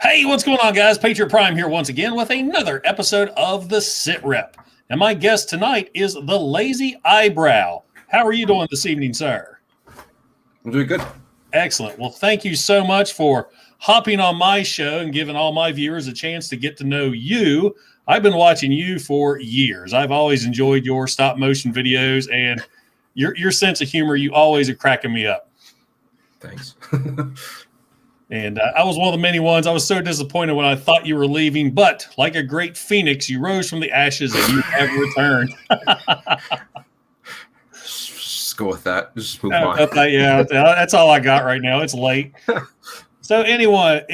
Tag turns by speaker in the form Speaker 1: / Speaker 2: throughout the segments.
Speaker 1: Hey, what's going on, guys? Patriot Prime here once again with another episode of the SITREP. And my guest tonight is the Lazy Eyebrow. How are you doing this evening, sir?
Speaker 2: I'm doing good.
Speaker 1: Excellent. Well, thank you so much for hopping on my show and giving all my viewers a chance to get to know you. I've been watching you for years. I've always enjoyed your stop motion videos and your sense of humor. You always are cracking me up.
Speaker 2: Thanks.
Speaker 1: And I was one of the many ones. I was so disappointed when I thought you were leaving, but like a great phoenix, you rose from the ashes and you have returned.
Speaker 2: Just go with that. Just move on.
Speaker 1: Yeah, that's all I got right now. It's late. So anyway,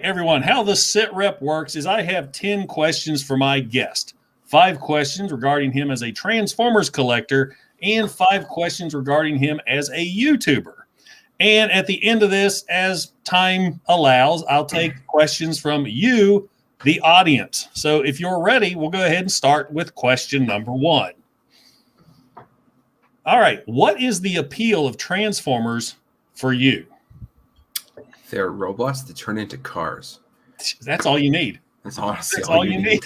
Speaker 1: everyone, how the SITREP works is I have 10 questions for my guest. 5 questions regarding him as a Transformers collector and 5 questions regarding him as a YouTuber. And at the end of this, as time allows, I'll take questions from you, the audience. So if you're ready, we'll go ahead and start with question number 1. All right. What is the appeal of Transformers for you?
Speaker 2: They're robots that turn into cars.
Speaker 1: That's all you need.
Speaker 2: That's honestly
Speaker 1: all you need.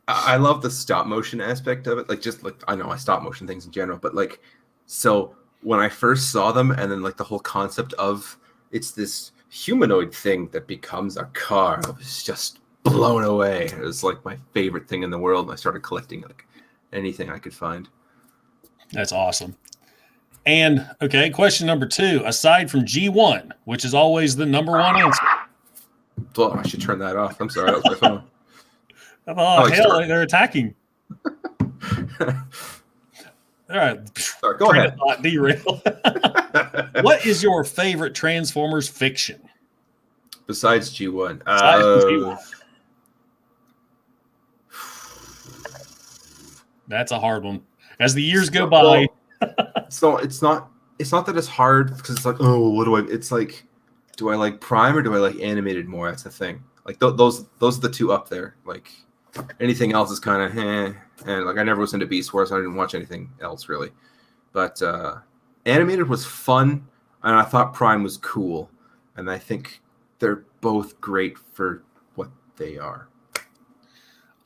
Speaker 2: I love the stop motion aspect of it. I know I stop motion things in general, but so when I first saw them and then the whole concept of it's this humanoid thing that becomes a car, I was just blown away. It was my favorite thing in the world. And I started collecting anything I could find.
Speaker 1: That's awesome. And okay, question number 2, aside from G1, which is always the number 1 answer.
Speaker 2: Oh, I should turn that off. I'm sorry, that was my phone.
Speaker 1: Oh, hell, they're attacking. All right.
Speaker 2: Sorry, go ahead.
Speaker 1: Derail. What is your favorite Transformers fiction?
Speaker 2: Besides G1.
Speaker 1: That's a hard one. As the years go by.
Speaker 2: So it's not that it's hard because it's what do I? It's do I like Prime or do I like animated more? That's the thing. Those are the two up there. Anything else is kind of and I never was into Beast Wars. So I didn't watch anything else really, but animated was fun, and I thought Prime was cool, and I think they're both great for what they are.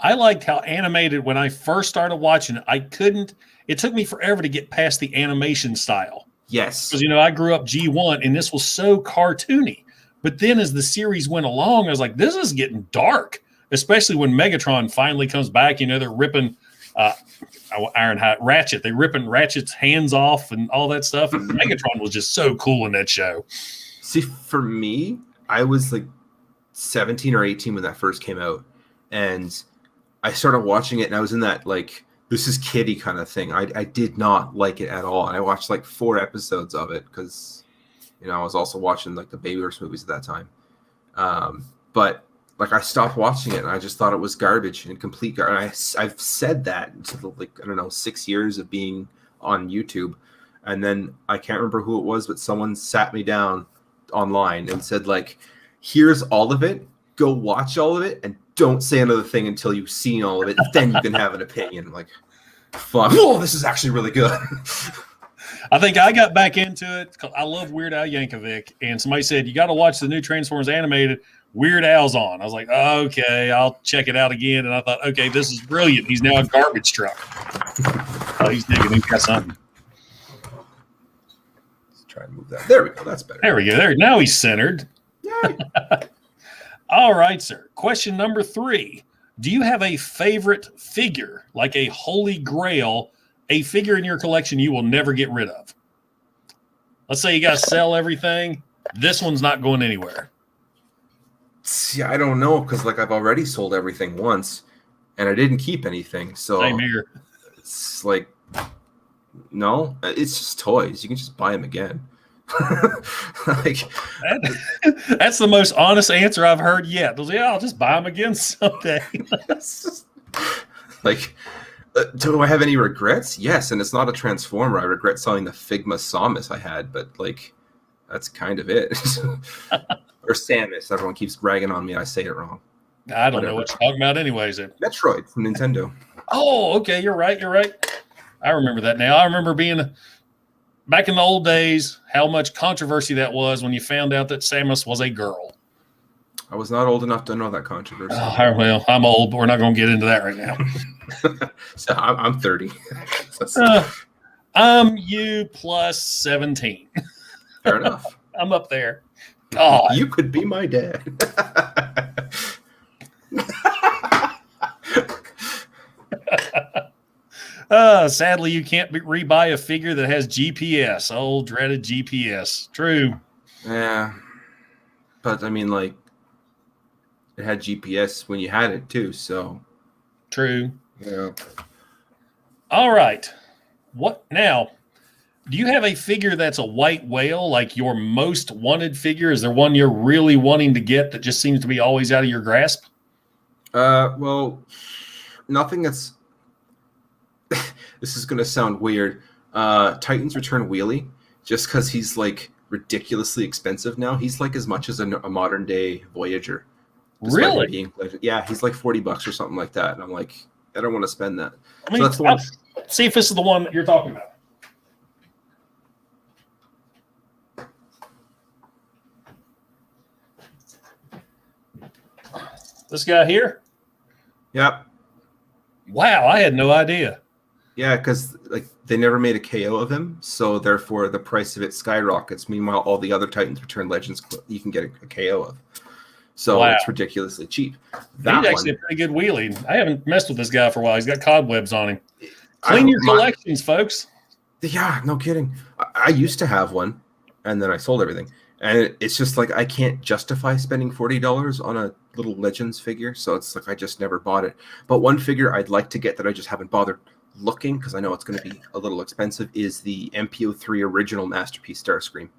Speaker 1: I liked how animated when I first started watching it. It took me forever to get past the animation style.
Speaker 2: Yes,
Speaker 1: because I grew up G1, and this was so cartoony. But then as the series went along, I was like, this is getting dark. Especially when Megatron finally comes back, they're ripping Ratchet. They're ripping Ratchet's hands off and all that stuff. And Megatron was just so cool in that show.
Speaker 2: See, for me, I was 17 or 18 when that first came out. And I started watching it, and I was in that, this is kiddie kind of thing. I did not like it at all. And I watched 4 episodes of it because, I was also watching the Babyverse movies at that time. But I stopped watching it, and I just thought it was garbage and complete garbage. I've said that to the 6 years of being on YouTube, and then I can't remember who it was, but someone sat me down online and said here's all of it. Go watch all of it, and don't say another thing until you've seen all of it. Then you can have an opinion. Fuck! Oh, this is actually really good.
Speaker 1: I think I got back into it because I love Weird Al Yankovic, and somebody said you got to watch the new Transformers animated. Weird Al's on. I was like, okay, I'll check it out again. And I thought, okay, this is brilliant. He's now a garbage truck. Oh, he's digging. He's got something.
Speaker 2: Let's try and move that. There we go. That's better.
Speaker 1: There we go. There. Now he's centered.
Speaker 2: Yay.
Speaker 1: All right, sir. Question number 3. Do you have a favorite figure, like a holy grail, a figure in your collection you will never get rid of? Let's say you got to sell everything. This one's not going anywhere.
Speaker 2: See, I don't know because I've already sold everything once, and I didn't keep anything. So
Speaker 1: same here.
Speaker 2: It's no, it's just toys. You can just buy them again.
Speaker 1: That's the most honest answer I've heard yet. I'll just buy them again someday.
Speaker 2: Do I have any regrets? Yes, and it's not a Transformer. I regret selling the Figma Samus I had, but that's kind of it. Or Samus. Everyone keeps bragging on me. I say it wrong.
Speaker 1: I don't know what you're talking about anyways.
Speaker 2: Metroid from Nintendo.
Speaker 1: Oh, okay. You're right. I remember that now. I remember being back in the old days, how much controversy that was when you found out that Samus was a girl.
Speaker 2: I was not old enough to know that controversy.
Speaker 1: Oh, well, I'm old, but we're not going to get into that right now.
Speaker 2: So I'm 30.
Speaker 1: I'm you plus 17.
Speaker 2: Fair enough.
Speaker 1: I'm up there. God.
Speaker 2: You could be my dad.
Speaker 1: Sadly, you can't rebuy a figure that has GPS. Old dreaded GPS. True.
Speaker 2: Yeah. But I mean, like, it had GPS when you had it too, so.
Speaker 1: True.
Speaker 2: Yeah.
Speaker 1: All right. What now? Do you have a figure that's a white whale, like your most wanted figure? Is there one you're really wanting to get that just seems to be always out of your grasp?
Speaker 2: Well, nothing that's. This is gonna sound weird. Titans Return Wheelie, just because he's like ridiculously expensive now. He's like as much as a modern day Voyager.
Speaker 1: Really?
Speaker 2: Yeah, he's like $40 or something like that, and I'm like, I don't want to spend that.
Speaker 1: I mean,
Speaker 2: so that's the one.
Speaker 1: See if this is the one that you're talking about. This guy here?
Speaker 2: Yep.
Speaker 1: Wow, I had no idea.
Speaker 2: Yeah, because like they never made a KO of him, so therefore the price of it skyrockets. Meanwhile, all the other Titans Return Legends you can get a KO of. So it's ridiculously cheap.
Speaker 1: He's actually a pretty good wheelie. I haven't messed with this guy for a while. He's got cobwebs on him. Clean your collections, folks.
Speaker 2: Yeah, no kidding. I used to have one, and then I sold everything. And it's just like I can't justify spending $40 on a little Legends figure, so it's like I just never bought it. But one figure I'd like to get that I just haven't bothered looking, because I know it's going to be a little expensive, is the MPO3 original Masterpiece Starscream.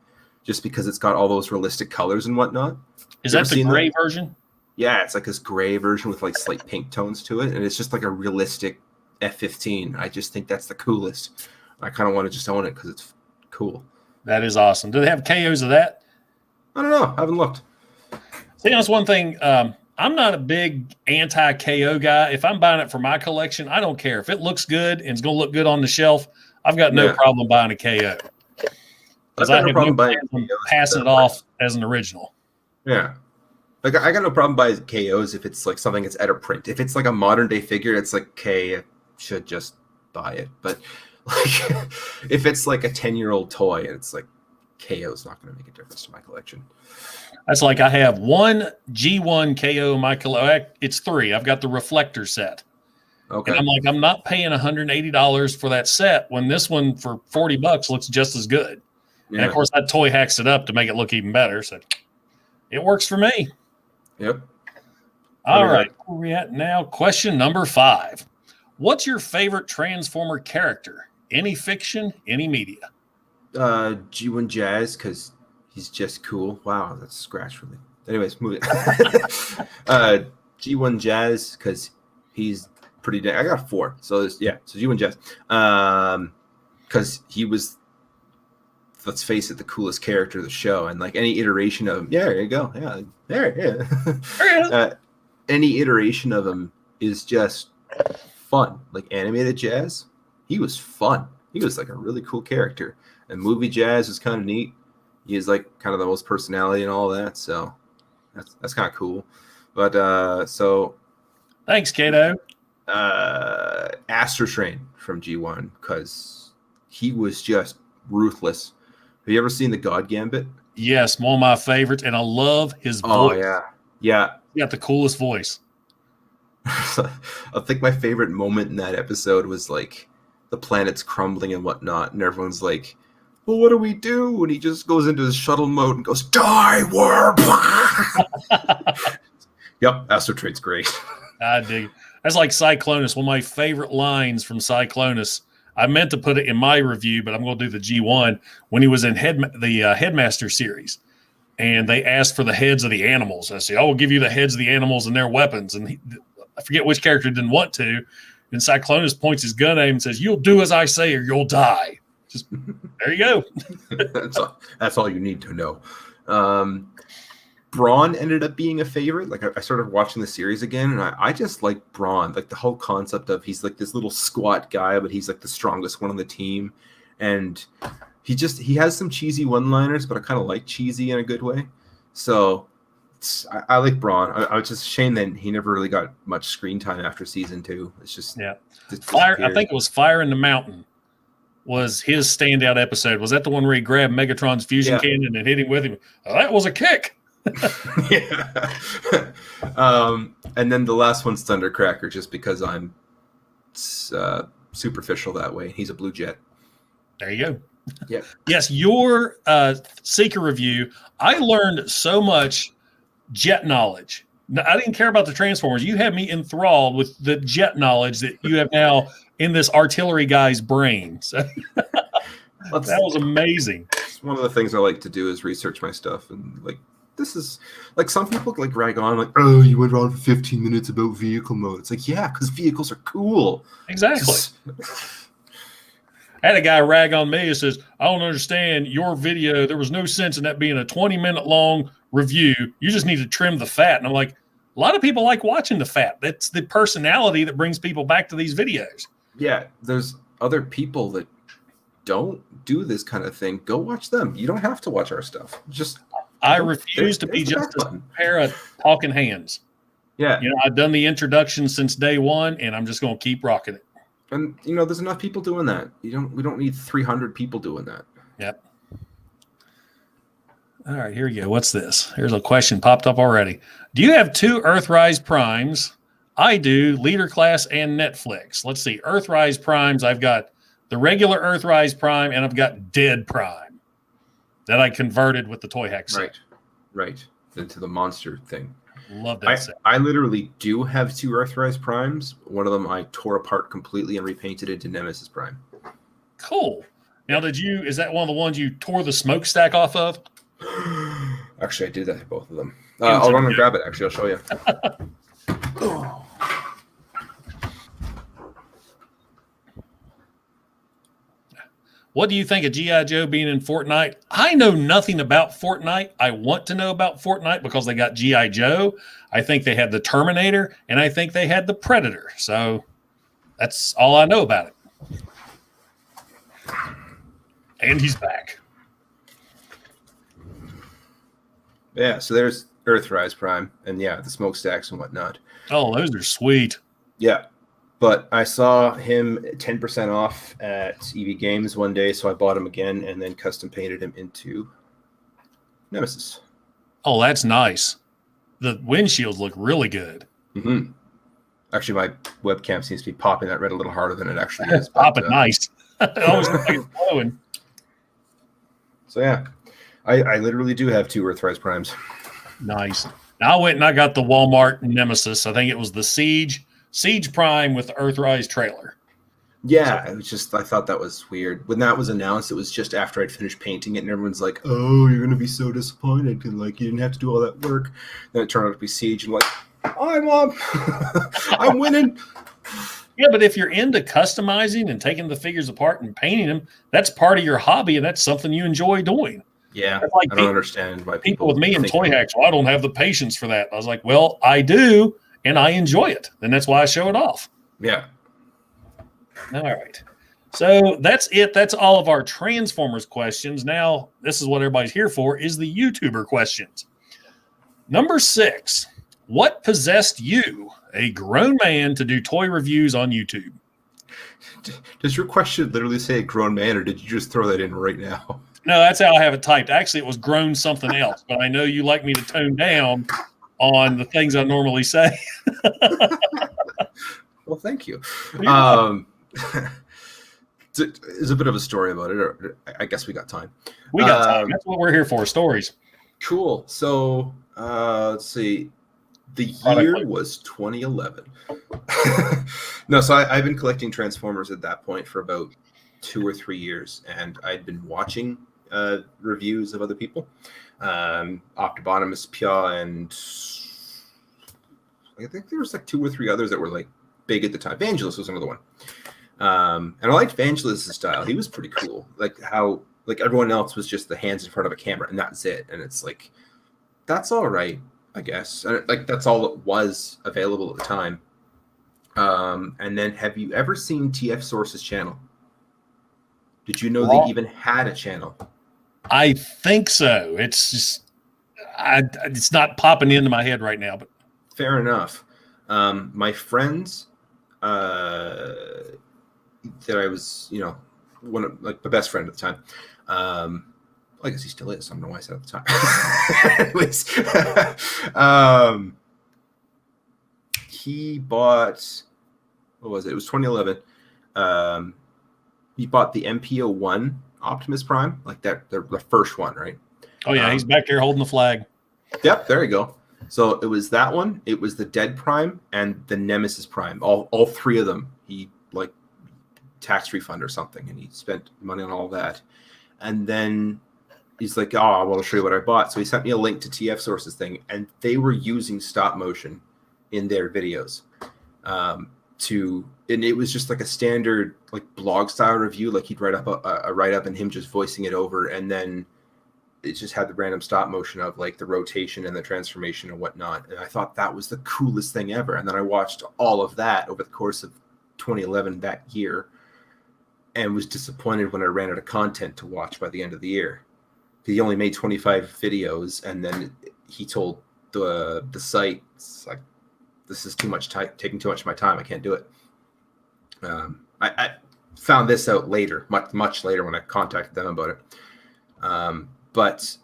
Speaker 2: Just because it's got all those realistic colors and whatnot.
Speaker 1: Is that the gray version?
Speaker 2: Yeah, it's like this gray version with like slight pink tones to it, and it's just like a realistic F-15. I just think that's the coolest. I kind of want to just own it because it's cool.
Speaker 1: That is awesome. Do they have KOs of that?
Speaker 2: I don't know. I haven't looked.
Speaker 1: See, that's one thing. I'm not a big anti-KO guy. If I'm buying it for my collection, I don't care. If it looks good and it's going to look good on the shelf, I've got no problem buying a KO. Because I have no problem passing it off as an original.
Speaker 2: Yeah. Like, I got no problem buying KOs if it's like something that's out of print. If it's like a modern day figure, it's like, okay, I should just buy it. But like, if it's like a 10-year-old toy, it's like, KO's not going to make a difference to my collection.
Speaker 1: That's like I have one G1 KO in my collection. It's 3. I've got the reflector set. Okay. And I'm like, I'm not paying $180 for that set when this one for $40 looks just as good. Yeah. And of course, I Toyhax it up to make it look even better. So it works for me.
Speaker 2: Yep.
Speaker 1: All right. Where are we at now? Question number 5. What's your favorite Transformer character? Any fiction, any media?
Speaker 2: G1 Jazz, because he's just cool. Wow, that's a scratch for me. Anyways, moving. G1 Jazz, because he's pretty. I got 4. So so G1 Jazz, because he was, let's face it, the coolest character of the show, and like any iteration of him. Yeah, there you go. Yeah, there. Any iteration of him is just fun. Like animated Jazz, he was fun. He was like a really cool character. And movie Jazz is kind of neat. He is like kind of the most personality and all that, so that's kind of cool. But so
Speaker 1: thanks, Kato.
Speaker 2: Astro Train from G1, because he was just ruthless. Have you ever seen the God Gambit?
Speaker 1: Yes, one of my favorites, and I love his voice.
Speaker 2: Oh yeah.
Speaker 1: He got the coolest voice.
Speaker 2: I think my favorite moment in that episode was like the planet's crumbling and whatnot, and everyone's like, well, what do we do? And he just goes into his shuttle mode and goes, die, warp! Yep, Astro Train's great.
Speaker 1: I dig it. That's like Cyclonus, one of my favorite lines from Cyclonus. I meant to put it in my review, but I'm going to do the G1 when he was in the Headmaster series. And they asked for the heads of the animals. I say, I will give you the heads of the animals and their weapons. And I forget which character didn't want to. And Cyclonus points his gun at him and says, you'll do as I say or you'll die. Just there you go.
Speaker 2: That's all you need to know. Brawn ended up being a favorite. Like I started watching the series again, and I just like Brawn. Like the whole concept of he's like this little squat guy, but he's like the strongest one on the team. And he has some cheesy one-liners, but I kind of like cheesy in a good way. So I like Braun. I was just ashamed that he never really got much screen time after season 2. It's just
Speaker 1: Fire. I think it was Fire in the Mountain was his standout episode. Was that the one where he grabbed Megatron's fusion cannon and hit him with him? Oh, that was a kick.
Speaker 2: Yeah. And then the last one's Thundercracker, just because I'm superficial that way. He's a Blue Jet.
Speaker 1: There you go.
Speaker 2: Yeah.
Speaker 1: Yes, your Seeker review, I learned so much jet knowledge. I didn't care about the Transformers. You had me enthralled with the jet knowledge that you have now in this artillery guy's brain. So that was amazing.
Speaker 2: One of the things I like to do is research my stuff, and like this is like some people like rag on like, oh, you went on for 15 minutes about vehicle mode. It's like, yeah, because vehicles are cool.
Speaker 1: Exactly. I had a guy rag on me and says, I don't understand your video. There was no sense in that being a 20-minute long review. You just need to trim the fat. And I'm like, a lot of people like watching the fat. That's the personality that brings people back to these videos.
Speaker 2: Yeah, there's other people that don't do this kind of thing. Go watch them. You don't have to watch our stuff.
Speaker 1: I refuse to be just a pair of talking hands.
Speaker 2: Yeah.
Speaker 1: I've done the introduction since day one, and I'm just going to keep rocking it.
Speaker 2: And there's enough people doing that. We don't need 300 people doing that.
Speaker 1: Yep. All right, here we go. What's this? Here's a question popped up already. Do you have 2 Earthrise Primes? I do, Leader Class and Netflix. Let's see. Earthrise Primes, I've got the regular Earthrise Prime, and I've got Dead Prime that I converted with the Toyhax set.
Speaker 2: Right. Into the monster thing.
Speaker 1: Love that set.
Speaker 2: I literally do have 2 Earthrise Primes. One of them I tore apart completely and repainted into Nemesis Prime.
Speaker 1: Cool. Now, is that one of the ones you tore the smokestack off of?
Speaker 2: Actually, I did that to both of them. I'll run and grab it. Actually, I'll show you.
Speaker 1: What do you think of G.I. Joe being in Fortnite? I know nothing about Fortnite. I want to know about Fortnite because they got G.I. Joe. I think they had the Terminator, and I think they had the Predator. So that's all I know about it. And he's back.
Speaker 2: Yeah, so there's Earthrise Prime, and yeah, the smokestacks and whatnot.
Speaker 1: Oh, those are sweet.
Speaker 2: Yeah. But I saw him 10% off at EV Games one day, so I bought him again and then custom painted him into Nemesis.
Speaker 1: Oh, that's nice. The windshields look really good.
Speaker 2: Mm-hmm. Actually, my webcam seems to be popping that red a little harder than it actually is.
Speaker 1: Popping nice. It always looks like it's glowing.
Speaker 2: So yeah, I literally do have 2 Earthrise Primes.
Speaker 1: Nice. Now I went and I got the Walmart Nemesis. I think it was the Siege Prime with the Earthrise trailer.
Speaker 2: Yeah, it was just, I thought that was weird. When that was announced, it was just after I'd finished painting it, and everyone's like, oh, you're going to be so disappointed because, like, you didn't have to do all that work. Then it turned out to be Siege, and like, I'm winning.
Speaker 1: Yeah, but if you're into customizing and taking the figures apart and painting them, that's part of your hobby, and that's something you enjoy doing.
Speaker 2: Yeah, like I don't understand why
Speaker 1: people with me and Toyhax, well, I don't have the patience for that. I was like, well, I do, and I enjoy it, and that's why I show it off.
Speaker 2: Yeah.
Speaker 1: All right. So that's it. That's all of our Transformers questions. Now, this is what everybody's here for, is the YouTuber questions. Number 6, what possessed you, a grown man, to do toy reviews on YouTube?
Speaker 2: Does your question literally say a grown man, or did you just throw that in right now?
Speaker 1: No, that's how I have it typed. Actually, it was grown something else, but I know you like me to tone down on the things I normally say.
Speaker 2: Well, thank you. There's a bit of a story about it. Or I guess we got time.
Speaker 1: We got time. That's what we're here for, stories.
Speaker 2: Cool. So let's see. The year was 2011. No, so I've been collecting Transformers at that point for about 2 or 3 years, and I'd been watching reviews of other people. Optimus, Pia, and I think there was like 2 or 3 others that were like big at the time. Vangelis was another one. And I liked Vangelis' style. He was pretty cool. Like how like everyone else was just the hands in front of a camera and that's it. And it's like, that's all right, I guess. And like that's all that was available at the time. And then have you ever seen TF Source's channel? Did you know they even had a channel?
Speaker 1: I think so. It's just, it's not popping into my head right now. But
Speaker 2: fair enough. My friends that I was, one of my best friend at the time. I guess he still is. I don't know why I said at the time. Anyways, he bought, what was it? It was 2011. He bought the MPO1 Optimus Prime, like that, the first one, right?
Speaker 1: Oh yeah, he's back there holding the flag.
Speaker 2: Yep, there you go. So it was that one. It was the Dead Prime and the Nemesis Prime. All three of them. He like tax refund or something, and he spent money on all that. And then he's like, "Oh, I want to show you what I bought." So he sent me a link to TF Source's thing, and they were using stop motion in their videos. And it was just like a standard like blog style review. Like he'd write up a write up and him just voicing it over, and then it just had the random stop motion of like the rotation and the transformation and whatnot. And I thought that was the coolest thing ever. And then I watched all of that over the course of 2011 that year, and was disappointed when I ran out of content to watch by the end of the year. He only made 25 videos, and then he told the site, it's like, this is too much time, taking too much of my time. I can't do it. I found this out later, much later, when I contacted them about it. But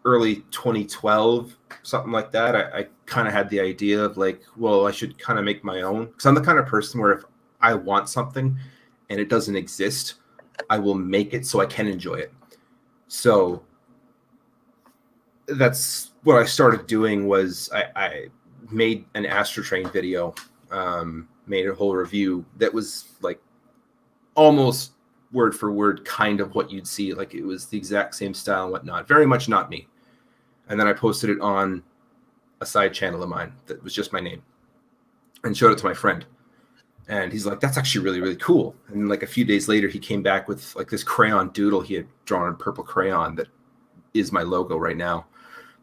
Speaker 2: early 2012, something like that, I kind of had the idea of like, well, I should kind of make my own. Because I'm the kind of person where if I want something and it doesn't exist, I will make it so I can enjoy it. So that's what I started doing. Was I made an Astro Train video, made a whole review that was like almost word for word kind of what you'd see. Like it was the exact same style and whatnot. Very much not me. And then I posted it on a side channel of mine that was just my name and showed it to my friend. And he's like, that's actually really, really cool. And like a few days later, he came back with like this crayon doodle he had drawn in purple crayon that is my logo right now.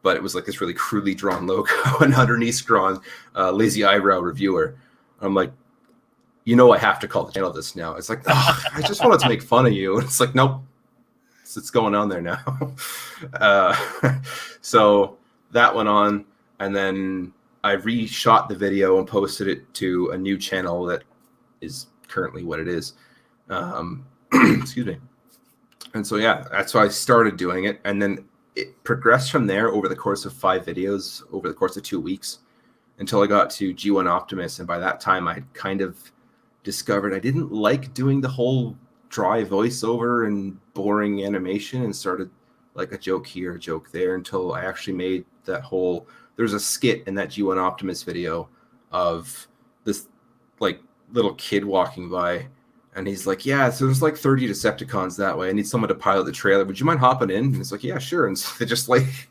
Speaker 2: But it was like this really crudely drawn logo and underneath drawn Lazy Eyebrow Reviewer. I'm like, I have to call the channel this now. It's like, I just wanted to make fun of you. And it's like, nope, it's going on there now. So that went on. And then I reshot the video and posted it to a new channel that is currently what it is. Excuse me. And so, yeah, that's why I started doing it. And then it progressed from there over the course of 5 videos, over the course of 2 weeks, until I got to G1 Optimus. And by that time, I kind of discovered I didn't like doing the whole dry voiceover and boring animation, and started like a joke here, a joke there, until I actually made that whole... There's a skit in that G1 Optimus video of this like little kid walking by, and he's like, yeah, so there's like 30 Decepticons that way. I need someone to pilot the trailer. Would you mind hopping in? And it's like, yeah, sure. And so they just like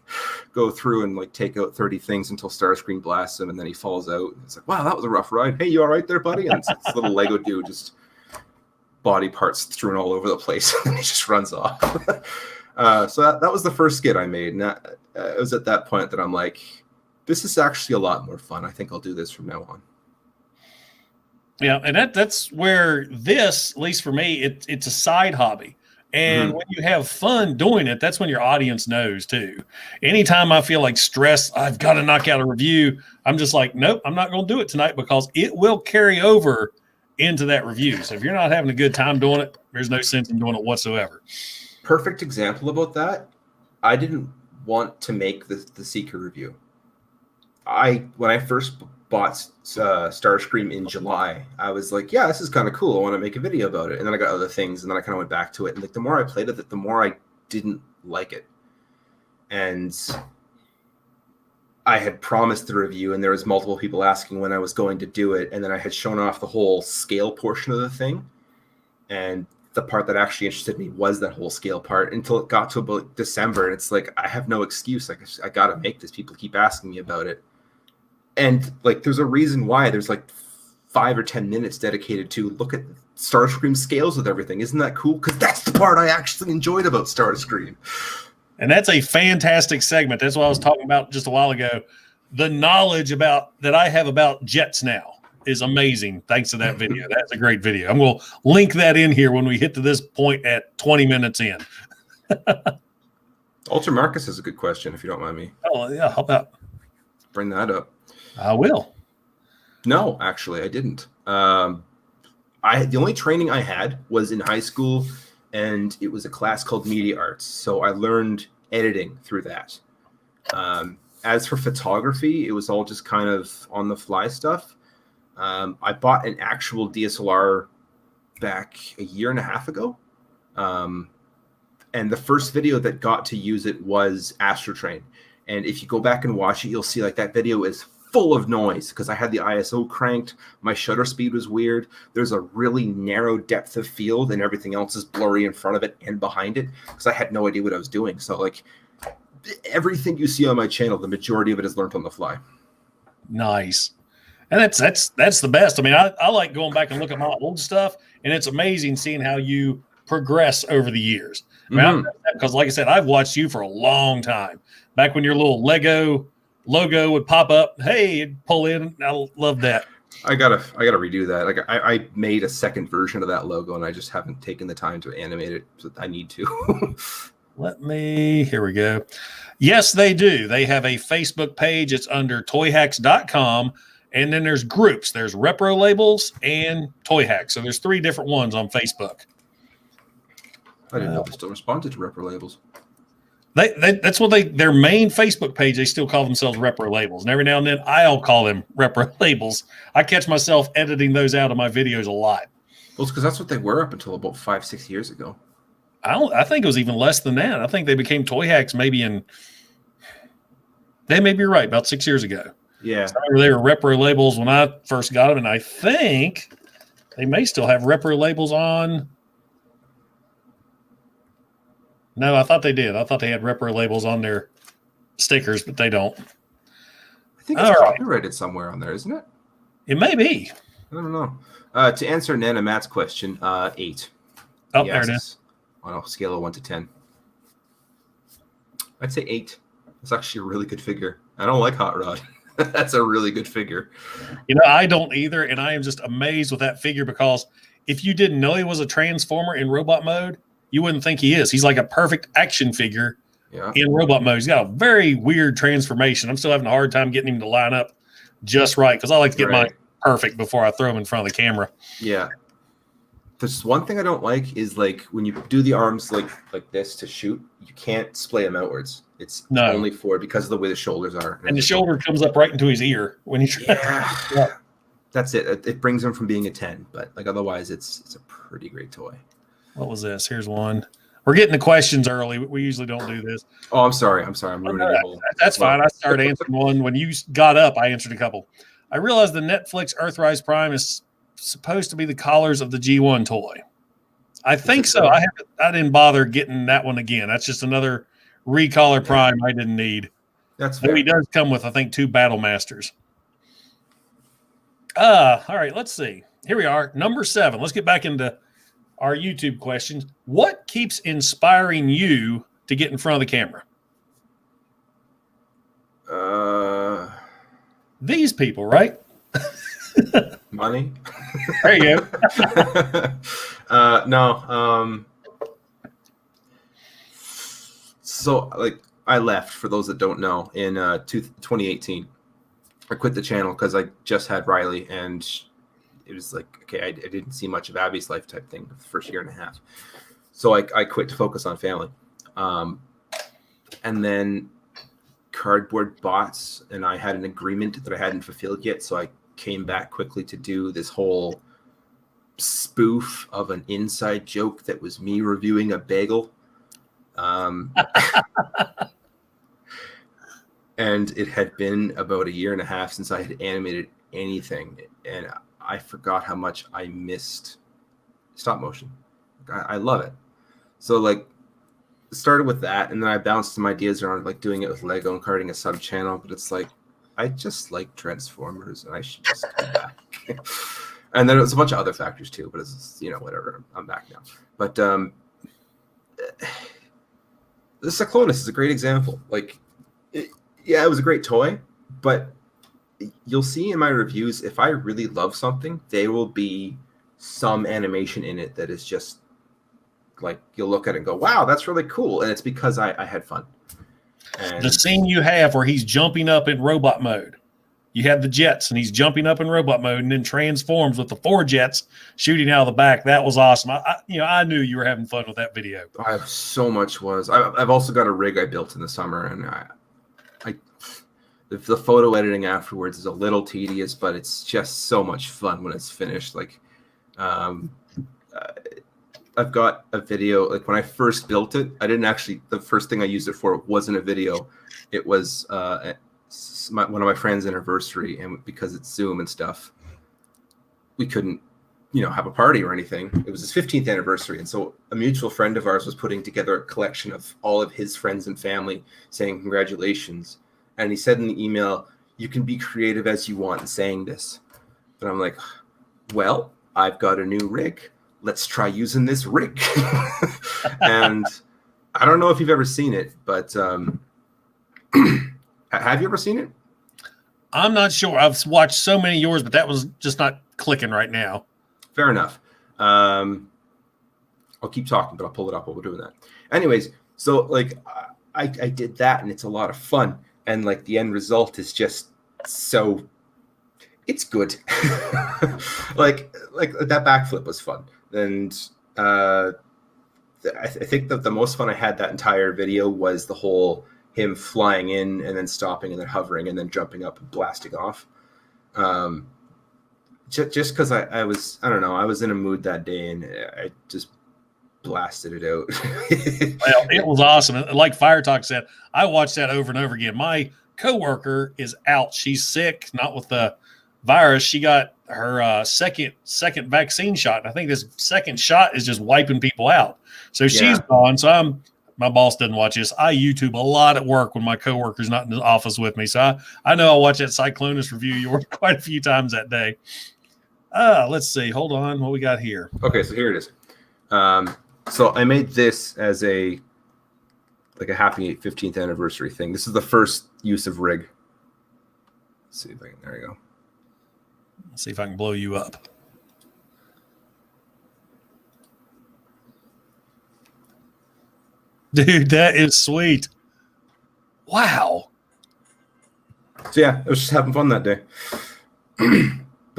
Speaker 2: go through and like take out 30 things until Starscream blasts him, and then he falls out. And it's like, wow, that was a rough ride. Hey, you all right there, buddy? And it's this little Lego dude, just body parts strewn all over the place, and he just runs off. So that was the first skit I made. And it was at that point that I'm like, this is actually a lot more fun. I think I'll do this from now on.
Speaker 1: Yeah, and that's where this, at least for me, it's a side hobby. And when you have fun doing it, that's when your audience knows too. Anytime I feel like stressed, I've got to knock out a review, I'm just like, nope, I'm not going to do it tonight, because it will carry over into that review. So if you're not having a good time doing it, there's no sense in doing it whatsoever.
Speaker 2: Perfect example about that. I didn't want to make the Seeker review. When I first bought Starscream in July, I was like, yeah, this is kind of cool. I want to make a video about it. And then I got other things, and then I kind of went back to it. And like the more I played with it, the more I didn't like it. And I had promised the review, and there was multiple people asking when I was going to do it. And then I had shown off the whole scale portion of the thing. And the part that actually interested me was that whole scale part, until it got to about December. And it's like, I have no excuse. Like, I got to make this. People keep asking me about it. And like, there's a reason why there's like 5 or 10 minutes dedicated to look at Starscream scales with everything. Isn't that cool? Because that's the part I actually enjoyed about Starscream.
Speaker 1: And that's a fantastic segment. That's what I was talking about just a while ago. The knowledge that I have about jets now. is amazing thanks to that video. That's a great video. I'm going to link that in here when we hit to this point at 20 minutes in.
Speaker 2: Ultra Marcus is a good question, if you don't mind me.
Speaker 1: Oh, yeah. How about?
Speaker 2: Bring that up.
Speaker 1: I will.
Speaker 2: No, actually, I didn't. The only training I had was in high school, and it was a class called Media Arts. So I learned editing through that. As for photography, it was all just kind of on the fly stuff. I bought an actual DSLR back a year and a half ago. And the first video that got to use it was Astrotrain. And if you go back and watch it, you'll see like that video is full of noise because I had the ISO cranked. My shutter speed was weird. There's a really narrow depth of field and everything else is blurry in front of it and behind it because I had no idea what I was doing. So like everything you see on my channel, the majority of it is learned on the fly.
Speaker 1: Nice. And that's the best. I mean, I like going back and look at my old stuff, and it's amazing seeing how you progress over the years. I mean, because like I said, I've watched you for a long time. Back when your little Lego logo would pop up, hey, it'd pull in. I love that.
Speaker 2: I gotta redo that. Like I made a second version of that logo, and I just haven't taken the time to animate it. So I need to.
Speaker 1: Here we go. Yes, they do. They have a Facebook page. It's under toyhax.com. And then there's groups. There's Repro Labels and Toyhax. So there's 3 different ones on Facebook.
Speaker 2: I didn't know they still responded to Repro Labels.
Speaker 1: That's what their main Facebook page, they still call themselves Repro Labels. And every now and then I'll call them Repro Labels. I catch myself editing those out of my videos a lot.
Speaker 2: Well, it's because that's what they were up until about 5-6 years ago.
Speaker 1: I think it was even less than that. I think they became Toyhax they may be right, about 6 years ago.
Speaker 2: Yeah.
Speaker 1: So they were Repro Labels when I first got them, and I think they may still have Repro Labels on. No, I thought they did. I thought they had Repro Labels on their stickers, but they don't.
Speaker 2: I think it's copyrighted somewhere on there, isn't it?
Speaker 1: It may be.
Speaker 2: I don't know. To answer Nana Matt's question, 8.
Speaker 1: Oh, there it is.
Speaker 2: On a scale of 1 to 10. I'd say 8. It's actually a really good figure. I don't like Hot Rod. That's a really good figure.
Speaker 1: You know, I don't either, and I am just amazed with that figure because if you didn't know he was a Transformer in robot mode, you wouldn't think he is. He's like a perfect action figure in robot mode. He's got a very weird transformation. I'm still having a hard time getting him to line up just right because I like to get mine perfect before I throw him in front of the camera.
Speaker 2: Yeah. There's one thing I don't like is like when you do the arms like this to shoot, you can't splay them outwards. It's only because of the way the shoulders are.
Speaker 1: And the shoulder comes up right into his ear when you try.
Speaker 2: Yeah. That's it. It brings him from being a 10, but like otherwise it's a pretty great toy.
Speaker 1: What was this? Here's one. We're getting the questions early. We usually don't do this.
Speaker 2: Oh, I'm sorry. I'm ruining the whole.
Speaker 1: That's fine. I started answering one. When you got up, I answered a couple. I realized the Netflix Earthrise Prime is supposed to be the collars of the G1 toy. I think so. I didn't bother getting that one again. That's just another recollar Prime I didn't need.
Speaker 2: That's fair.
Speaker 1: He does come with, I think, 2 Battle Masters. All right, let's see. Here we are. Number 7. Let's get back into our YouTube questions. What keeps inspiring you to get in front of the camera? These people, right?
Speaker 2: Money.
Speaker 1: There you go.
Speaker 2: No. So, like, I left, for those that don't know, in 2018. I quit the channel because I just had Riley, and it was like, okay, I didn't see much of Abby's life type thing the first year and a half. So I quit to focus on family. And then Cardboard Bots, and I had an agreement that I hadn't fulfilled yet, so I came back quickly to do this whole spoof of an inside joke that was me reviewing a bagel. And it had been about a year and a half since I had animated anything, and I forgot how much I missed stop motion. I love it. So like started with that, and then I bounced some ideas around like doing it with Lego and creating a sub channel, but it's like I just like Transformers and I should just come back. And then it was a bunch of other factors too, but it's, you know, whatever. I'm back now. But the Cyclonus is a great example. Like, it was a great toy, but you'll see in my reviews, if I really love something, there will be some animation in it that is just like, you'll look at it and go, wow, that's really cool. And it's because I had fun. And
Speaker 1: the scene you have where he's jumping up in robot mode, you have the jets and he's jumping up in robot mode and then transforms with the 4 jets shooting out of the back. That was awesome. I knew you were having fun with that video.
Speaker 2: I so much was. I've also got a rig I built in the summer, and the photo editing afterwards is a little tedious, but it's just so much fun when it's finished. Like, I've got a video. Like, when I first built it, I didn't actually. The first thing I used it for wasn't a video. It was one of my friends' anniversary, and because it's Zoom and stuff, we couldn't, have a party or anything. It was his 15th anniversary, and so a mutual friend of ours was putting together a collection of all of his friends and family saying congratulations. And he said in the email, "You can be creative as you want in saying this." And I'm like, well, I've got a new rig. Let's try using this rig. And I don't know if you've ever seen it, but have you ever seen it?
Speaker 1: I'm not sure. I've watched so many of yours, but that was just not clicking right now.
Speaker 2: Fair enough. I'll keep talking, but I'll pull it up while we're doing that. Anyways, so like I did that, and it's a lot of fun. And like the end result is just so, it's good. like that backflip was fun. And I think that the most fun I had that entire video was the whole him flying in and then stopping and then hovering and then jumping up and blasting off. Just because I was in a mood that day and I just blasted it out.
Speaker 1: Well, it was awesome. Like Fire Talk said, I watched that over and over again. My coworker is out. She's sick, not with the virus. She got her second vaccine shot. And I think this second shot is just wiping people out. So she's gone. So my boss doesn't watch this. I YouTube a lot at work when my coworker's not in the office with me. So I know I'll watch that Cyclonus review yours quite a few times that day. Let's see. Hold on. What we got here?
Speaker 2: Okay, so here it is. So I made this as a happy 15th anniversary thing. This is the first use of rig. Let's see if I can. There you go.
Speaker 1: Let's see if I can blow you up. Dude, that is sweet. Wow.
Speaker 2: So yeah, I was just having fun that day.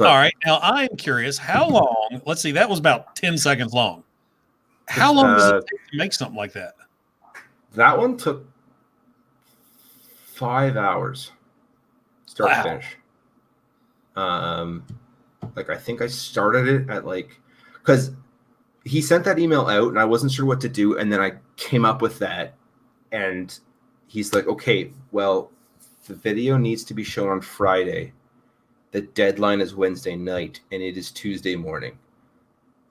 Speaker 1: All right. Now I'm curious, how long? Let's see, that was about 10 seconds long. How long does it take to make something like that?
Speaker 2: That one took 5 hours, start to finish. Like I think I started it at because he sent that email out and I wasn't sure what to do, and then I came up with that, and he's like, "Okay, well, the video needs to be shown on Friday. The deadline is Wednesday night, and it is Tuesday morning."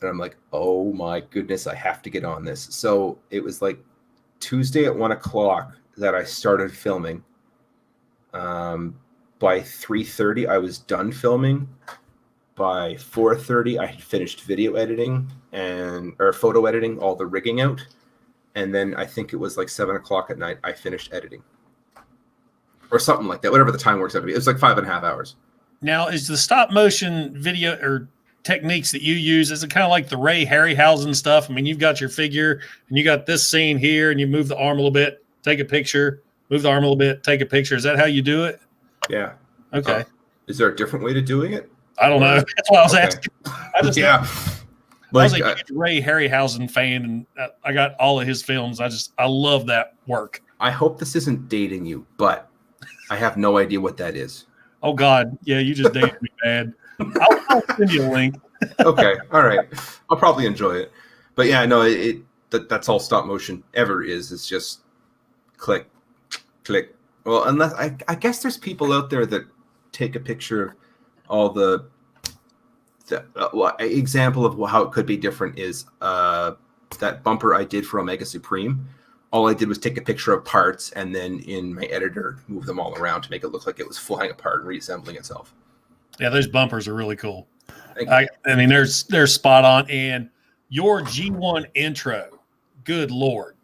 Speaker 2: And I'm like, oh my goodness, I have to get on this. So it was like Tuesday at 1:00 that I started filming. By 3:30, I was done filming. By 4:30, I had finished video editing or photo editing, all the rigging out. And then I think it was like 7:00 at night, I finished editing. Or something like that, whatever the time works out to be. It was like 5.5 hours.
Speaker 1: Now, is the stop motion video or techniques that you use, is it kind of like the Ray Harryhausen stuff? I mean, you've got your figure and you got this scene here and you move the arm a little bit, take a picture, move the arm a little bit, take a picture. Is that how you do it?
Speaker 2: Yeah.
Speaker 1: Okay.
Speaker 2: Is there a different way to doing it?
Speaker 1: I don't know. That's what I was asking. I just
Speaker 2: I
Speaker 1: was a huge Ray Harryhausen fan, and I got all of his films. I love that work.
Speaker 2: I hope this isn't dating you, but I have no idea what that is.
Speaker 1: Oh God, yeah, you just dated me bad. I'll send you a link.
Speaker 2: Okay, all right. I'll probably enjoy it. But yeah, no, that's all stop motion ever is. It's just click, click. Well, unless I guess there's people out there that take a picture of all the example of how it could be different is that bumper I did for Omega Supreme. All I did was take a picture of parts and then in my editor move them all around to make it look like it was flying apart and reassembling itself.
Speaker 1: Yeah, those bumpers are really cool. I mean, they're spot on. And your G1 intro, good Lord,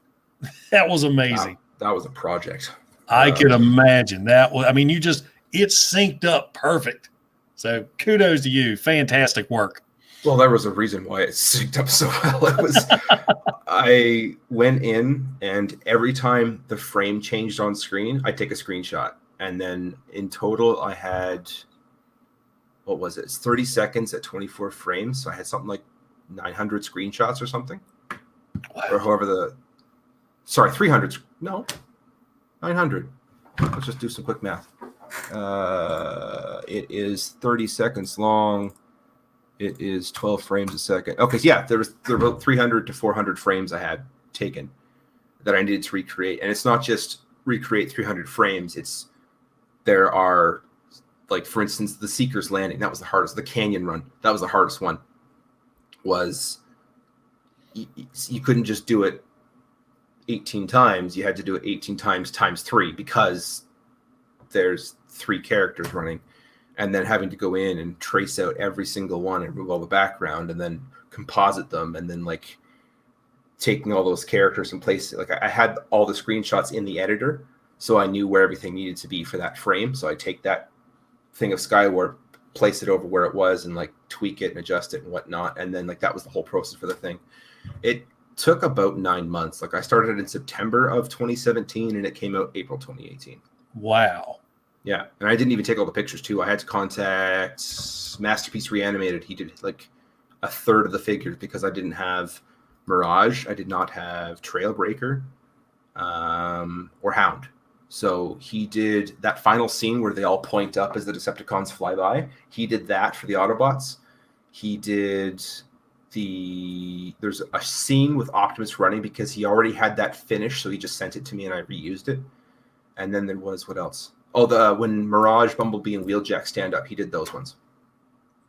Speaker 1: that was amazing.
Speaker 2: That was a project.
Speaker 1: I could imagine that. I mean, you just it's synced up perfect. So kudos to you. Fantastic work.
Speaker 2: Well, there was a reason why it synced up so well. It was I went in, and every time the frame changed on screen, I take a screenshot. And then in total, I had, what was it? It's 30 seconds at 24 frames. So I had something like 900 screenshots or something. Wow. Or however 300. No, 900. Let's just do some quick math. It is 30 seconds long. It is 12 frames a second. Okay, so yeah, there were 300 to 400 frames I had taken that I needed to recreate. And it's not just recreate 300 frames. There are, like, for instance, the Seeker's Landing. That was the hardest. The Canyon Run. That was the hardest one. You couldn't just do it 18 times. You had to do it 18 times 3 because there's 3 characters running. And then having to go in and trace out every single one and remove all the background and then composite them and then, like, taking all those characters and place it. Like, I had all the screenshots in the editor, so I knew where everything needed to be for that frame. So I take that thing of Skywarp, place it over where it was, and, like, tweak it and adjust it and whatnot. And then, like, that was the whole process for the thing. It took about 9 months. Like, I started in September of 2017 and it came out April 2018.
Speaker 1: Wow.
Speaker 2: Yeah, and I didn't even take all the pictures, too. I had to contact Masterpiece Reanimated. He did, like, a third of the figures because I didn't have Mirage. I did not have Trailbreaker or Hound. So he did that final scene where they all point up as the Decepticons fly by. He did that for the Autobots. He did there's a scene with Optimus running because he already had that finished, so he just sent it to me and I reused it. And then there was, what else? Oh, when Mirage, Bumblebee, and Wheeljack stand up, he did those ones.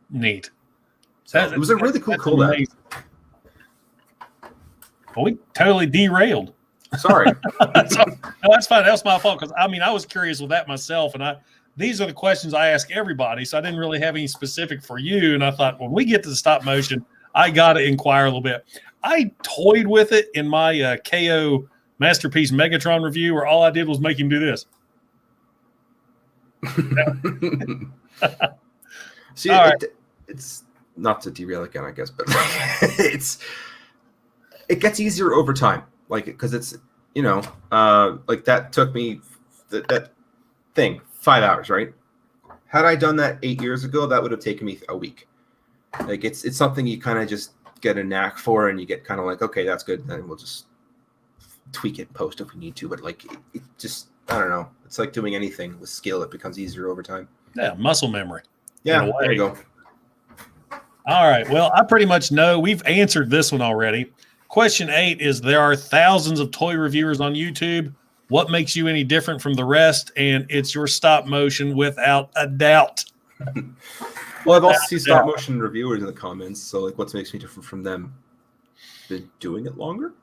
Speaker 1: Neat.
Speaker 2: So it was a really cool cooldown.
Speaker 1: Well, we totally derailed.
Speaker 2: Sorry.
Speaker 1: No, that's fine. That was my fault because, I mean, I was curious with that myself, and these are the questions I ask everybody, so I didn't really have any specific for you, and I thought when we get to the stop motion, I got to inquire a little bit. I toyed with it in my KO Masterpiece Megatron review where all I did was make him do this.
Speaker 2: See, it's not to derail again, I guess, but it gets easier over time, like, because it's, like, that took me that thing 5 hours, right? Had I done that 8 years ago, that would have taken me a week. Like, it's something you kind of just get a knack for, and you get kind of like, okay, that's good, then we'll just tweak it, post if we need to. But, like, it just, I don't know. It's like doing anything with skill; it becomes easier over time.
Speaker 1: Yeah, muscle memory.
Speaker 2: Yeah, there you go.
Speaker 1: All right. Well, I pretty much know we've answered this one already. Question 8 is: there are thousands of toy reviewers on YouTube. What makes you any different from the rest? And it's your stop motion, without a doubt.
Speaker 2: Well, I've also seen stop motion reviewers in the comments. So, like, what makes me different from them? Been doing it longer?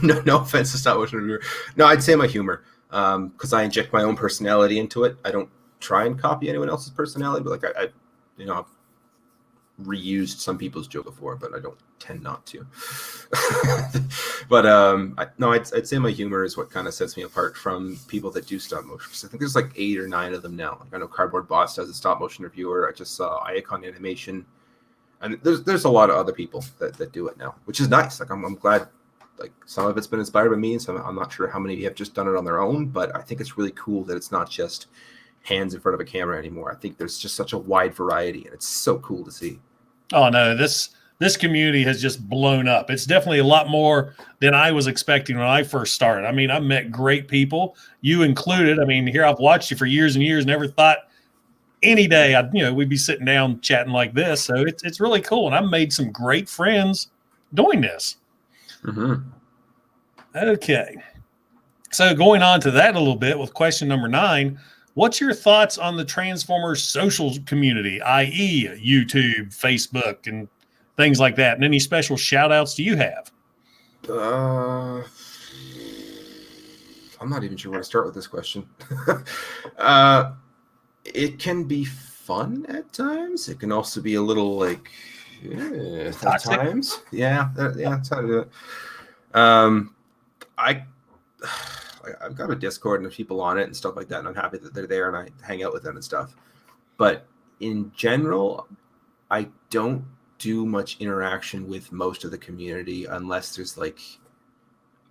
Speaker 2: No offense to stop motion reviewer. No, I'd say my humor, because I inject my own personality into it. I don't try and copy anyone else's personality, but, like, I've reused some people's joke before, but I don't tend not to. But I'd say my humor is what kind of sets me apart from people that do stop motion. Because I think there's like 8 or 9 of them now. Like, I know Cardboard Boss does a stop motion reviewer. I just saw Icon Animation, and there's a lot of other people that do it now, which is nice. Like, I'm glad. Like, some of it's been inspired by me, and some, I'm not sure how many have just done it on their own. But I think it's really cool that it's not just hands in front of a camera anymore. I think there's just such a wide variety, and it's so cool to see. Oh
Speaker 1: no, this community has just blown up. It's definitely a lot more than I was expecting when I first started. I mean, I met great people, you included. I mean, here I've watched you for years and years, never thought any day we'd be sitting down chatting like this. So it's really cool, and I've made some great friends doing this.
Speaker 2: Mm-hmm.
Speaker 1: Okay. So going on to that a little bit with question number 9, what's your thoughts on the Transformers social community, i.e. YouTube, Facebook, and things like that? And any special shout outs do you have?
Speaker 2: I'm not even sure where to start with this question. It can be fun at times. It can also be a little, like, at times. Yeah, that's how to do it. I've got a Discord and there's people on it and stuff like that, and I'm happy that they're there and I hang out with them and stuff. But in general, I don't do much interaction with most of the community unless there's like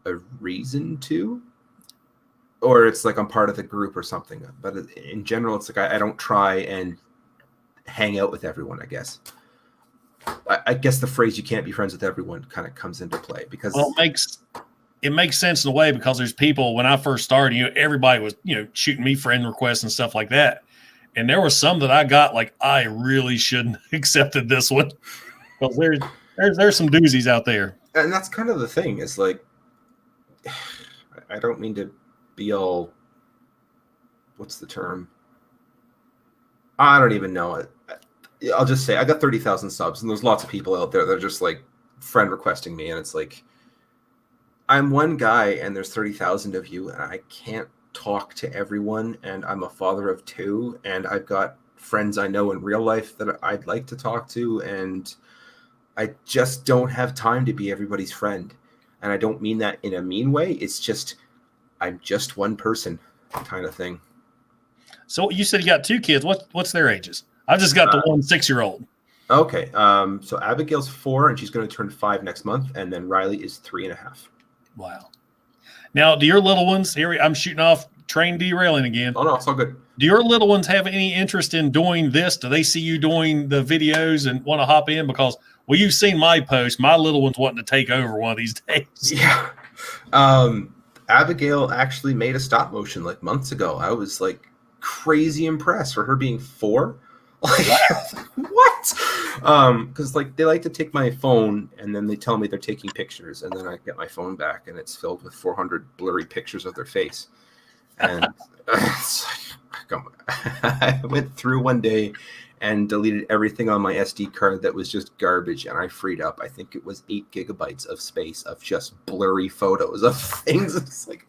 Speaker 2: a reason to, or it's like I'm part of the group or something. But in general, it's like I don't try and hang out with everyone, I guess. I guess the phrase "you can't be friends with everyone" kind of comes into play because
Speaker 1: it makes sense in a way, because there's people, when I first started, everybody was, shooting me friend requests and stuff like that. And there were some that I got, like, I really shouldn't have accepted this one, because there's some doozies out there.
Speaker 2: And that's kind of the thing, is like, I don't mean to be all, what's the term? I don't even know it. I'll just say I got 30,000 subs, and there's lots of people out there that are just like friend requesting me, and it's like, I'm one guy and there's 30,000 of you, and I can't talk to everyone, and I'm a father of 2, and I've got friends I know in real life that I'd like to talk to, and I just don't have time to be everybody's friend. And I don't mean that in a mean way. It's just, I'm just one person kind of thing.
Speaker 1: So you said you got 2 kids. What's their ages? I've just got the one 6-year-old.
Speaker 2: Okay. So Abigail's 4 and she's going to turn 5 next month. And then Riley is 3.5.
Speaker 1: Wow. Now, do your little ones, here I'm shooting off, train derailing again.
Speaker 2: Oh, no, it's all good.
Speaker 1: Do your little ones have any interest in doing this? Do they see you doing the videos and want to hop in? Because, well, you've seen my post. My little one's wanting to take over one of these days.
Speaker 2: Yeah. Abigail actually made a stop motion like months ago. I was like crazy impressed for her being 4. Like, what? Because like they like to take my phone and then they tell me they're taking pictures, and then I get my phone back and it's filled with 400 blurry pictures of their face. And it's like, I went through one day and deleted everything on my SD card that was just garbage, and I freed up, I think it was 8 gigabytes of space of just blurry photos of things. It's like,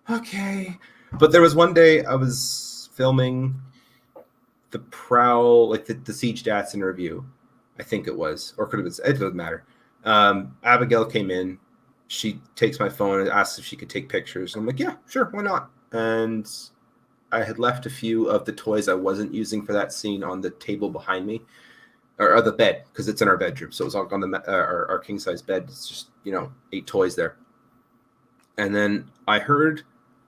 Speaker 2: okay. But there was one day I was filming the Prowl, like the Siege Stats interview, I think it was, or could have been, it doesn't matter. Abigail came in, she takes my phone and asks if she could take pictures. I'm like, yeah, sure, why not? And I had left a few of the toys I wasn't using for that scene on the table behind me, or the bed, because it's in our bedroom. So it was all on the our king size bed. It's just 8 toys there. And then I heard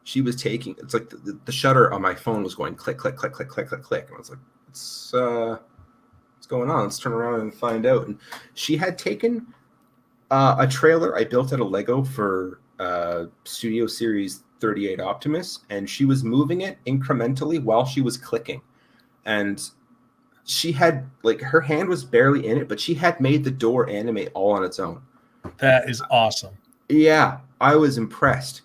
Speaker 2: she was taking. It's like the shutter on my phone was going click click click click click click click, and I was like, what's going on? Let's turn around and find out. And she had taken a trailer I built out of Lego for Studio Series 38 Optimus, and she was moving it incrementally while she was clicking. And she had, like, her hand was barely in it, but she had made the door animate all on its own.
Speaker 1: That is awesome.
Speaker 2: Yeah, I was impressed.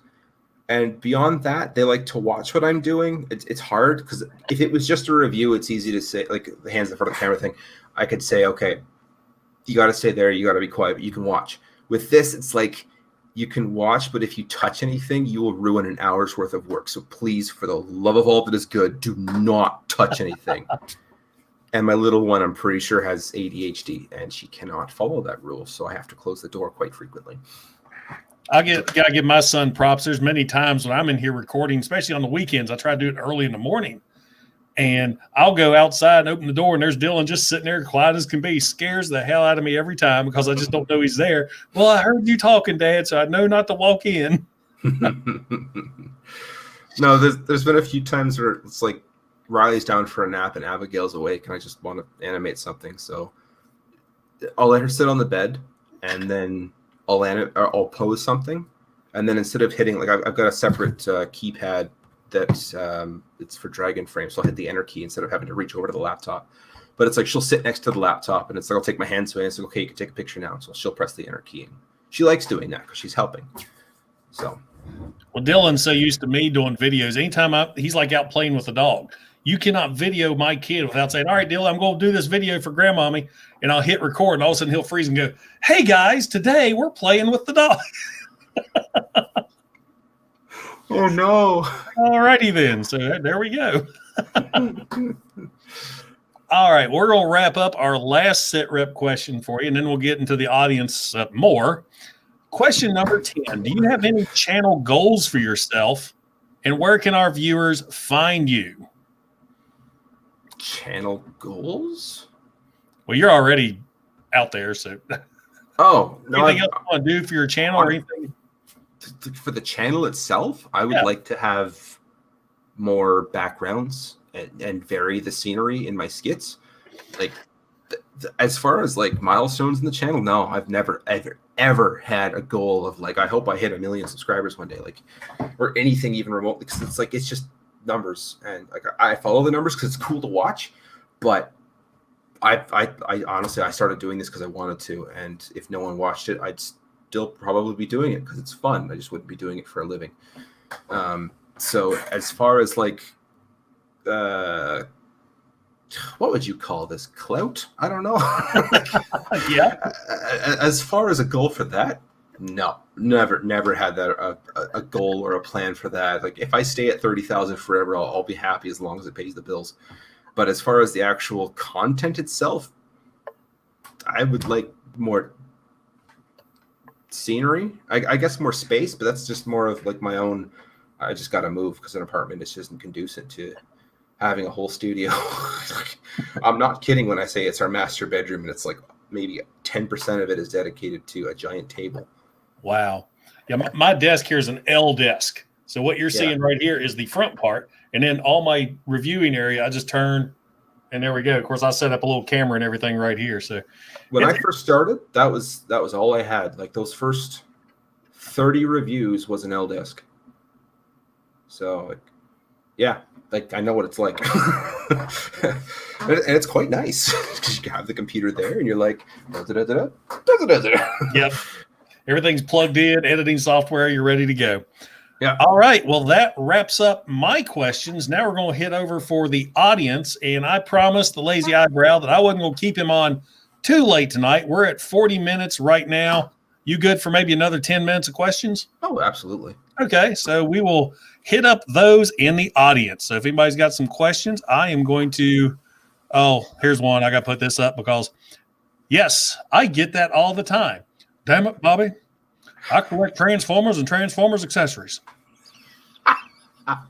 Speaker 2: And beyond that, they like to watch what I'm doing. It's hard because if it was just a review, it's easy to say, like the hands in front of the camera thing. I could say, okay, you got to stay there. You got to be quiet. But you can watch. With this, it's like you can watch, but if you touch anything, you will ruin an hour's worth of work. So please, for the love of all that is good, do not touch anything. And my little one, I'm pretty sure, has ADHD, and she cannot follow that rule. So I have to close the door quite frequently.
Speaker 1: Gotta give my son props. There's many times when I'm in here recording, especially on the weekends. I try to do it early in the morning, and I'll go outside and open the door, and there's Dylan just sitting there, quiet as can be. Scares the hell out of me every time because I just don't know he's there. Well, I heard you talking, Dad, so I know not to walk in.
Speaker 2: No, there's been a few times where it's like Riley's down for a nap and Abigail's awake, and I just want to animate something. So I'll let her sit on the bed, and then I'll pose something, and then instead of hitting, like I've got a separate keypad that it's for Dragon Frame, so I'll hit the enter key instead of having to reach over to the laptop. But it's like she'll sit next to the laptop, and it's like I'll take my hands away and say, okay, you can take a picture now. So she'll press the enter key, and she likes doing that because she's helping. So,
Speaker 1: well, Dylan's so used to me doing videos. Anytime he's like out playing with a dog. You cannot video my kid without saying, all right, Dylan, I'm going to do this video for Grandmommy. And I'll hit record, and all of a sudden he'll freeze and go, hey, guys, today we're playing with the dog.
Speaker 2: Oh, no.
Speaker 1: All righty then. So there we go. All right, we're going to wrap up our last SITREP question for you, and then we'll get into the audience more. Question number 10. Do you have any channel goals for yourself? And where can our viewers find you?
Speaker 2: Channel goals?
Speaker 1: Well, you're already out there, so
Speaker 2: Oh, no.
Speaker 1: anything else you want to do for your channel or anything?
Speaker 2: For the channel itself, I would like to have more backgrounds and vary the scenery in my skits. Like, as far as like milestones in the channel, no, I've never ever had a goal of like, I hope I hit 1 million subscribers one day, like, or anything even remotely, because it's like, it's just numbers, and like I follow the numbers because it's cool to watch, but I honestly, I started doing this because I wanted to, and if no one watched it, I'd still probably be doing it because it's fun. I just wouldn't be doing it for a living. So as far as like what would you call this? Clout? I don't know.
Speaker 1: Yeah.
Speaker 2: As far as a goal for that, no, never had that a goal or a plan for that. Like, if I stay at 30,000 forever, I'll be happy as long as it pays the bills. But as far as the actual content itself, I would like more scenery. I guess more space, but that's just more of like my own. I just got to move because an apartment is just isn't conducive to having a whole studio. I'm not kidding when I say it's our master bedroom, and it's like maybe 10% of it is dedicated to a giant table.
Speaker 1: Wow. Yeah, my desk here is an L desk. So what you're seeing right here is the front part, and then all my reviewing area, I just turn, and there we go. Of course, I set up a little camera and everything right here. So
Speaker 2: when I first started, that was all I had. Like, those first 30 reviews was an L desk. So, like, yeah, like, I know what it's like. And it's quite nice because you have the computer there and you're like,
Speaker 1: yep, everything's plugged in, editing software, you're ready to go.
Speaker 2: Yeah.
Speaker 1: All right. Well, that wraps up my questions. Now we're going to hit over for the audience. And I promised the Lazy Eyebrow that I wasn't going to keep him on too late tonight. We're at 40 minutes right now. You good for maybe another 10 minutes of questions?
Speaker 2: Oh, absolutely.
Speaker 1: Okay. So we will hit up those in the audience. So if anybody's got some questions, I am going to, here's one. I got to put this up because, yes, I get that all the time. Damn it, Bobby. I collect Transformers and Transformers accessories.
Speaker 2: I've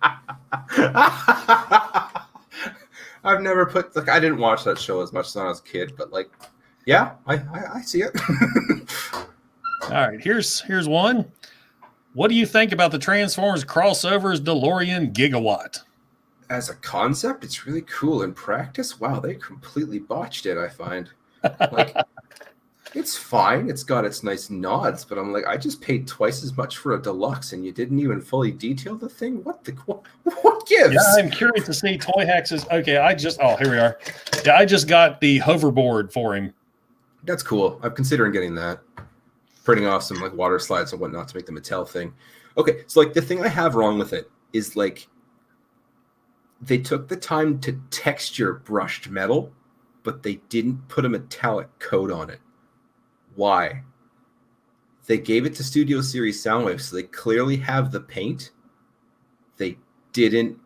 Speaker 2: never I didn't watch that show as much as when I was a kid, but like, yeah, I see it.
Speaker 1: All right, here's one. What do you think about the Transformers crossovers DeLorean Gigawatt?
Speaker 2: As a concept, it's really cool. In practice, wow, they completely botched it, I find. Like, it's fine. It's got its nice nods, but I'm like, I just paid twice as much for a deluxe, and you didn't even fully detail the thing. What gives?
Speaker 1: Yeah, I'm curious to see Toyhax's. Okay, here we are. Yeah, I just got the hoverboard for him.
Speaker 2: That's cool. I'm considering getting that. Printing off some like water slides and whatnot to make the Mattel thing. Okay, so like the thing I have wrong with it is like they took the time to texture brushed metal, but they didn't put a metallic coat on it. Why? They gave it to Studio Series Soundwave, so they clearly have the paint. They didn't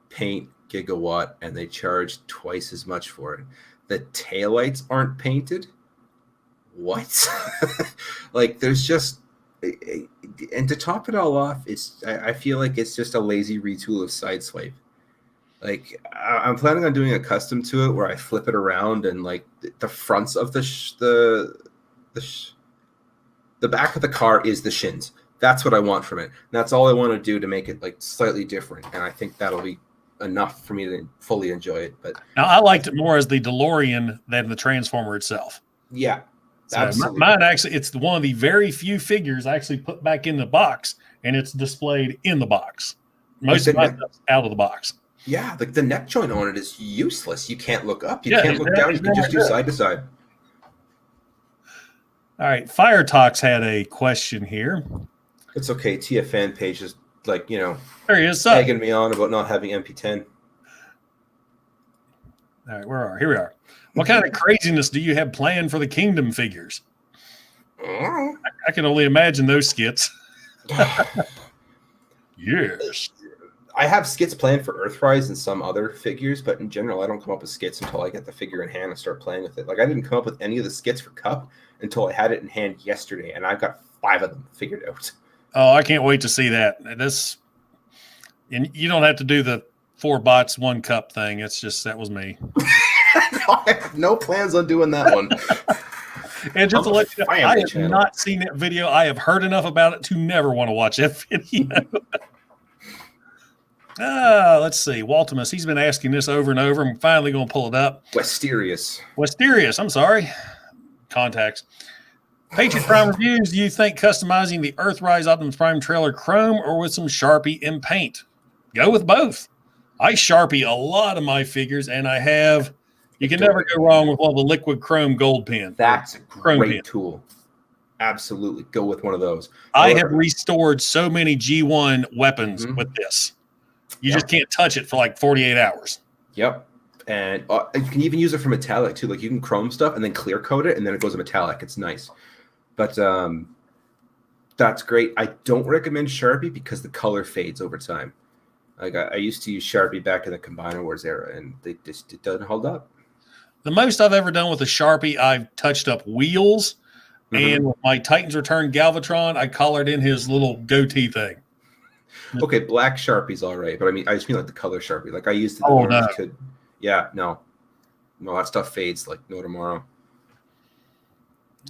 Speaker 2: paint Gigawatt, and they charged twice as much for it. The taillights aren't painted. What? Like, there's just, and to top it all off, I feel like it's just a lazy retool of Sideswipe. Like, I'm planning on doing a custom to it where I flip it around and like the fronts of the back of the car is the shins. That's what I want from it. And that's all I want to do to make it like slightly different. And I think that'll be enough for me to fully enjoy it. But
Speaker 1: now I liked it more as the DeLorean than the Transformer itself.
Speaker 2: Yeah.
Speaker 1: So mine actually, it's one of the very few figures I actually put back in the box, and it's displayed in the box. Most of my stuff's out of the box.
Speaker 2: Yeah, like the neck joint on it is useless. You can't look up. You can't look down. You can just do side to side.
Speaker 1: All right, Fire Talks had a question here.
Speaker 2: It's okay. Tia fan page is like,
Speaker 1: there he is,
Speaker 2: egging me on about not having MP10.
Speaker 1: All right, here we are. What kind of craziness do you have planned for the Kingdom figures? I can only imagine those skits. Yes.
Speaker 2: I have skits planned for Earthrise and some other figures, but in general, I don't come up with skits until I get the figure in hand and start playing with it. Like, I didn't come up with any of the skits for Cup until I had it in hand yesterday, and I've got 5 of them figured out.
Speaker 1: Oh, I can't wait to see that. And you don't have to do the 4 bots, 1 cup thing. It's just, that was me.
Speaker 2: I have no plans on doing that one.
Speaker 1: And just to let you know, I have not seen that video. I have heard enough about it to never want to watch that video. Let's see. Waltimus, he's been asking this over and over. I'm finally going to pull it up. Westerius, I'm sorry. Contacts. Patriot Prime reviews. Do you think customizing the Earthrise Optimus Prime trailer chrome or with some Sharpie and paint? Go with both. I Sharpie a lot of my figures, and I have... You can never go wrong with one of the liquid chrome gold pen.
Speaker 2: That's a great tool. Absolutely. Go with one of those.
Speaker 1: I have restored so many G1 weapons with this. You just can't touch it for like 48 hours.
Speaker 2: Yep. And you can even use it for metallic too. Like you can chrome stuff and then clear coat it and then it goes to metallic. It's nice. But that's great. I don't recommend Sharpie because the color fades over time. Like I used to use Sharpie back in the Combiner Wars era and it doesn't hold up.
Speaker 1: The most I've ever done with a Sharpie, I've touched up wheels, and with my Titans Return Galvatron, I colored in his little goatee thing.
Speaker 2: Okay, black Sharpie's all right, but I just mean like the color Sharpie. Like I used to. No, that stuff fades like no tomorrow.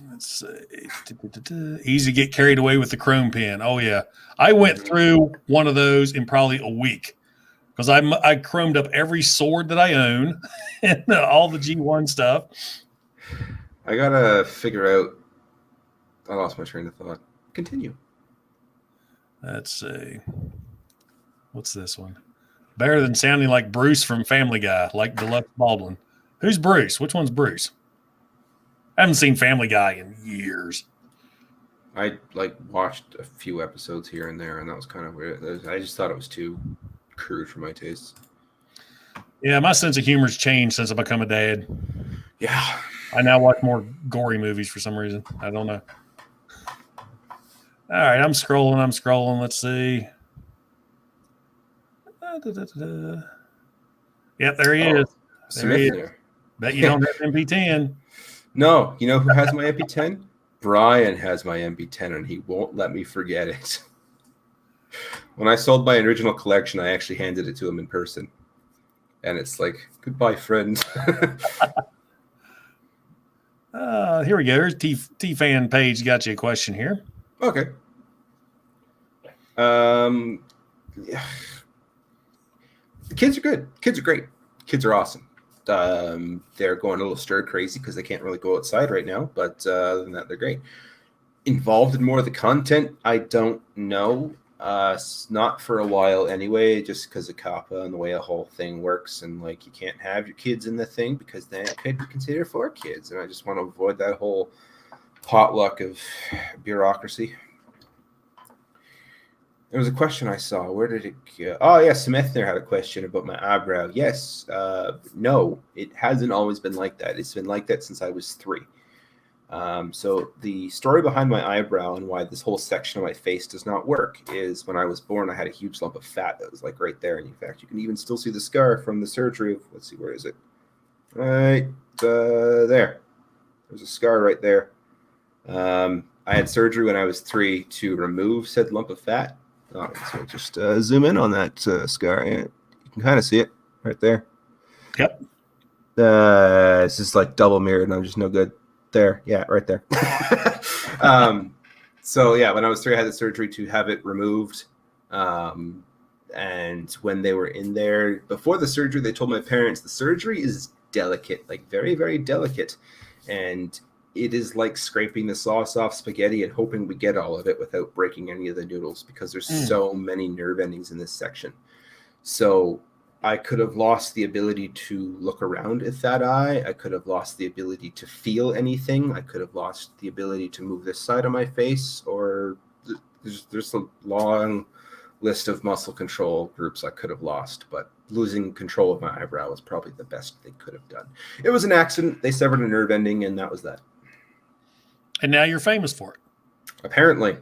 Speaker 1: Let's see. Easy to get carried away with the chrome pen. Oh yeah, I went through one of those in probably a week. Because I chromed up every sword that I own and all the G1 stuff.
Speaker 2: I got to figure out. I lost my train of thought. Continue.
Speaker 1: Let's see. What's this one? Better than sounding like Bruce from Family Guy, like Deluxe Baldwin. Who's Bruce? Which one's Bruce? I haven't seen Family Guy in years.
Speaker 2: I watched a few episodes here and there, and that was kind of weird. I just thought it was too crude for my tastes.
Speaker 1: Yeah, my sense of humor's changed since I become a dad.
Speaker 2: Yeah.
Speaker 1: I now watch more gory movies for some reason. I don't know. All right, I'm scrolling. Let's see. Yep, there he is. There he is. Bet you don't have MP10.
Speaker 2: No, you know who has my MP10? Brian has my MP10, and he won't let me forget it. When I sold my original collection, I actually handed it to him in person. And it's like, goodbye, friend.
Speaker 1: Here we go. Here's T-Fan Page. Got you a question here.
Speaker 2: Okay. Yeah. The kids are good. Kids are great. Kids are awesome. They're going a little stir crazy because they can't really go outside right now. But other than that, they're great. Involved in more of the content, I don't know. Not for a while anyway, just because of COPPA and the way the whole thing works, and like you can't have your kids in the thing because then it could be considered for kids, and I just want to avoid that whole potluck of bureaucracy. There was a question I saw. Where did it go? Oh yeah, Smith there had a question about my eyebrow. Yes, no, it hasn't always been like that. It's been like that since I was 3. So the story behind my eyebrow and why this whole section of my face does not work is when I was born, I had a huge lump of fat that was like right there. And in fact, you can even still see the scar from the surgery of, let's see, where is it? Right there. There's a scar right there. I had surgery when I was 3 to remove said lump of fat. All right, so just zoom in on that scar. Yeah, you can kind of see it right there.
Speaker 1: Yep.
Speaker 2: It's just like double mirrored and I'm just no good. There, yeah, right there. So yeah, when I was 3, I had the surgery to have it removed. And when they were in there before the surgery, they told my parents the surgery is delicate, like very, very delicate, and it is like scraping the sauce off spaghetti and hoping we get all of it without breaking any of the noodles because there's so many nerve endings in this section. So I could have lost the ability to look around at that eye. I could have lost the ability to feel anything. I could have lost the ability to move this side of my face, or there's a long list of muscle control groups I could have lost, but losing control of my eyebrow was probably the best they could have done. It was an accident. They severed a nerve ending, and that was that.
Speaker 1: And now you're famous for it.
Speaker 2: Apparently.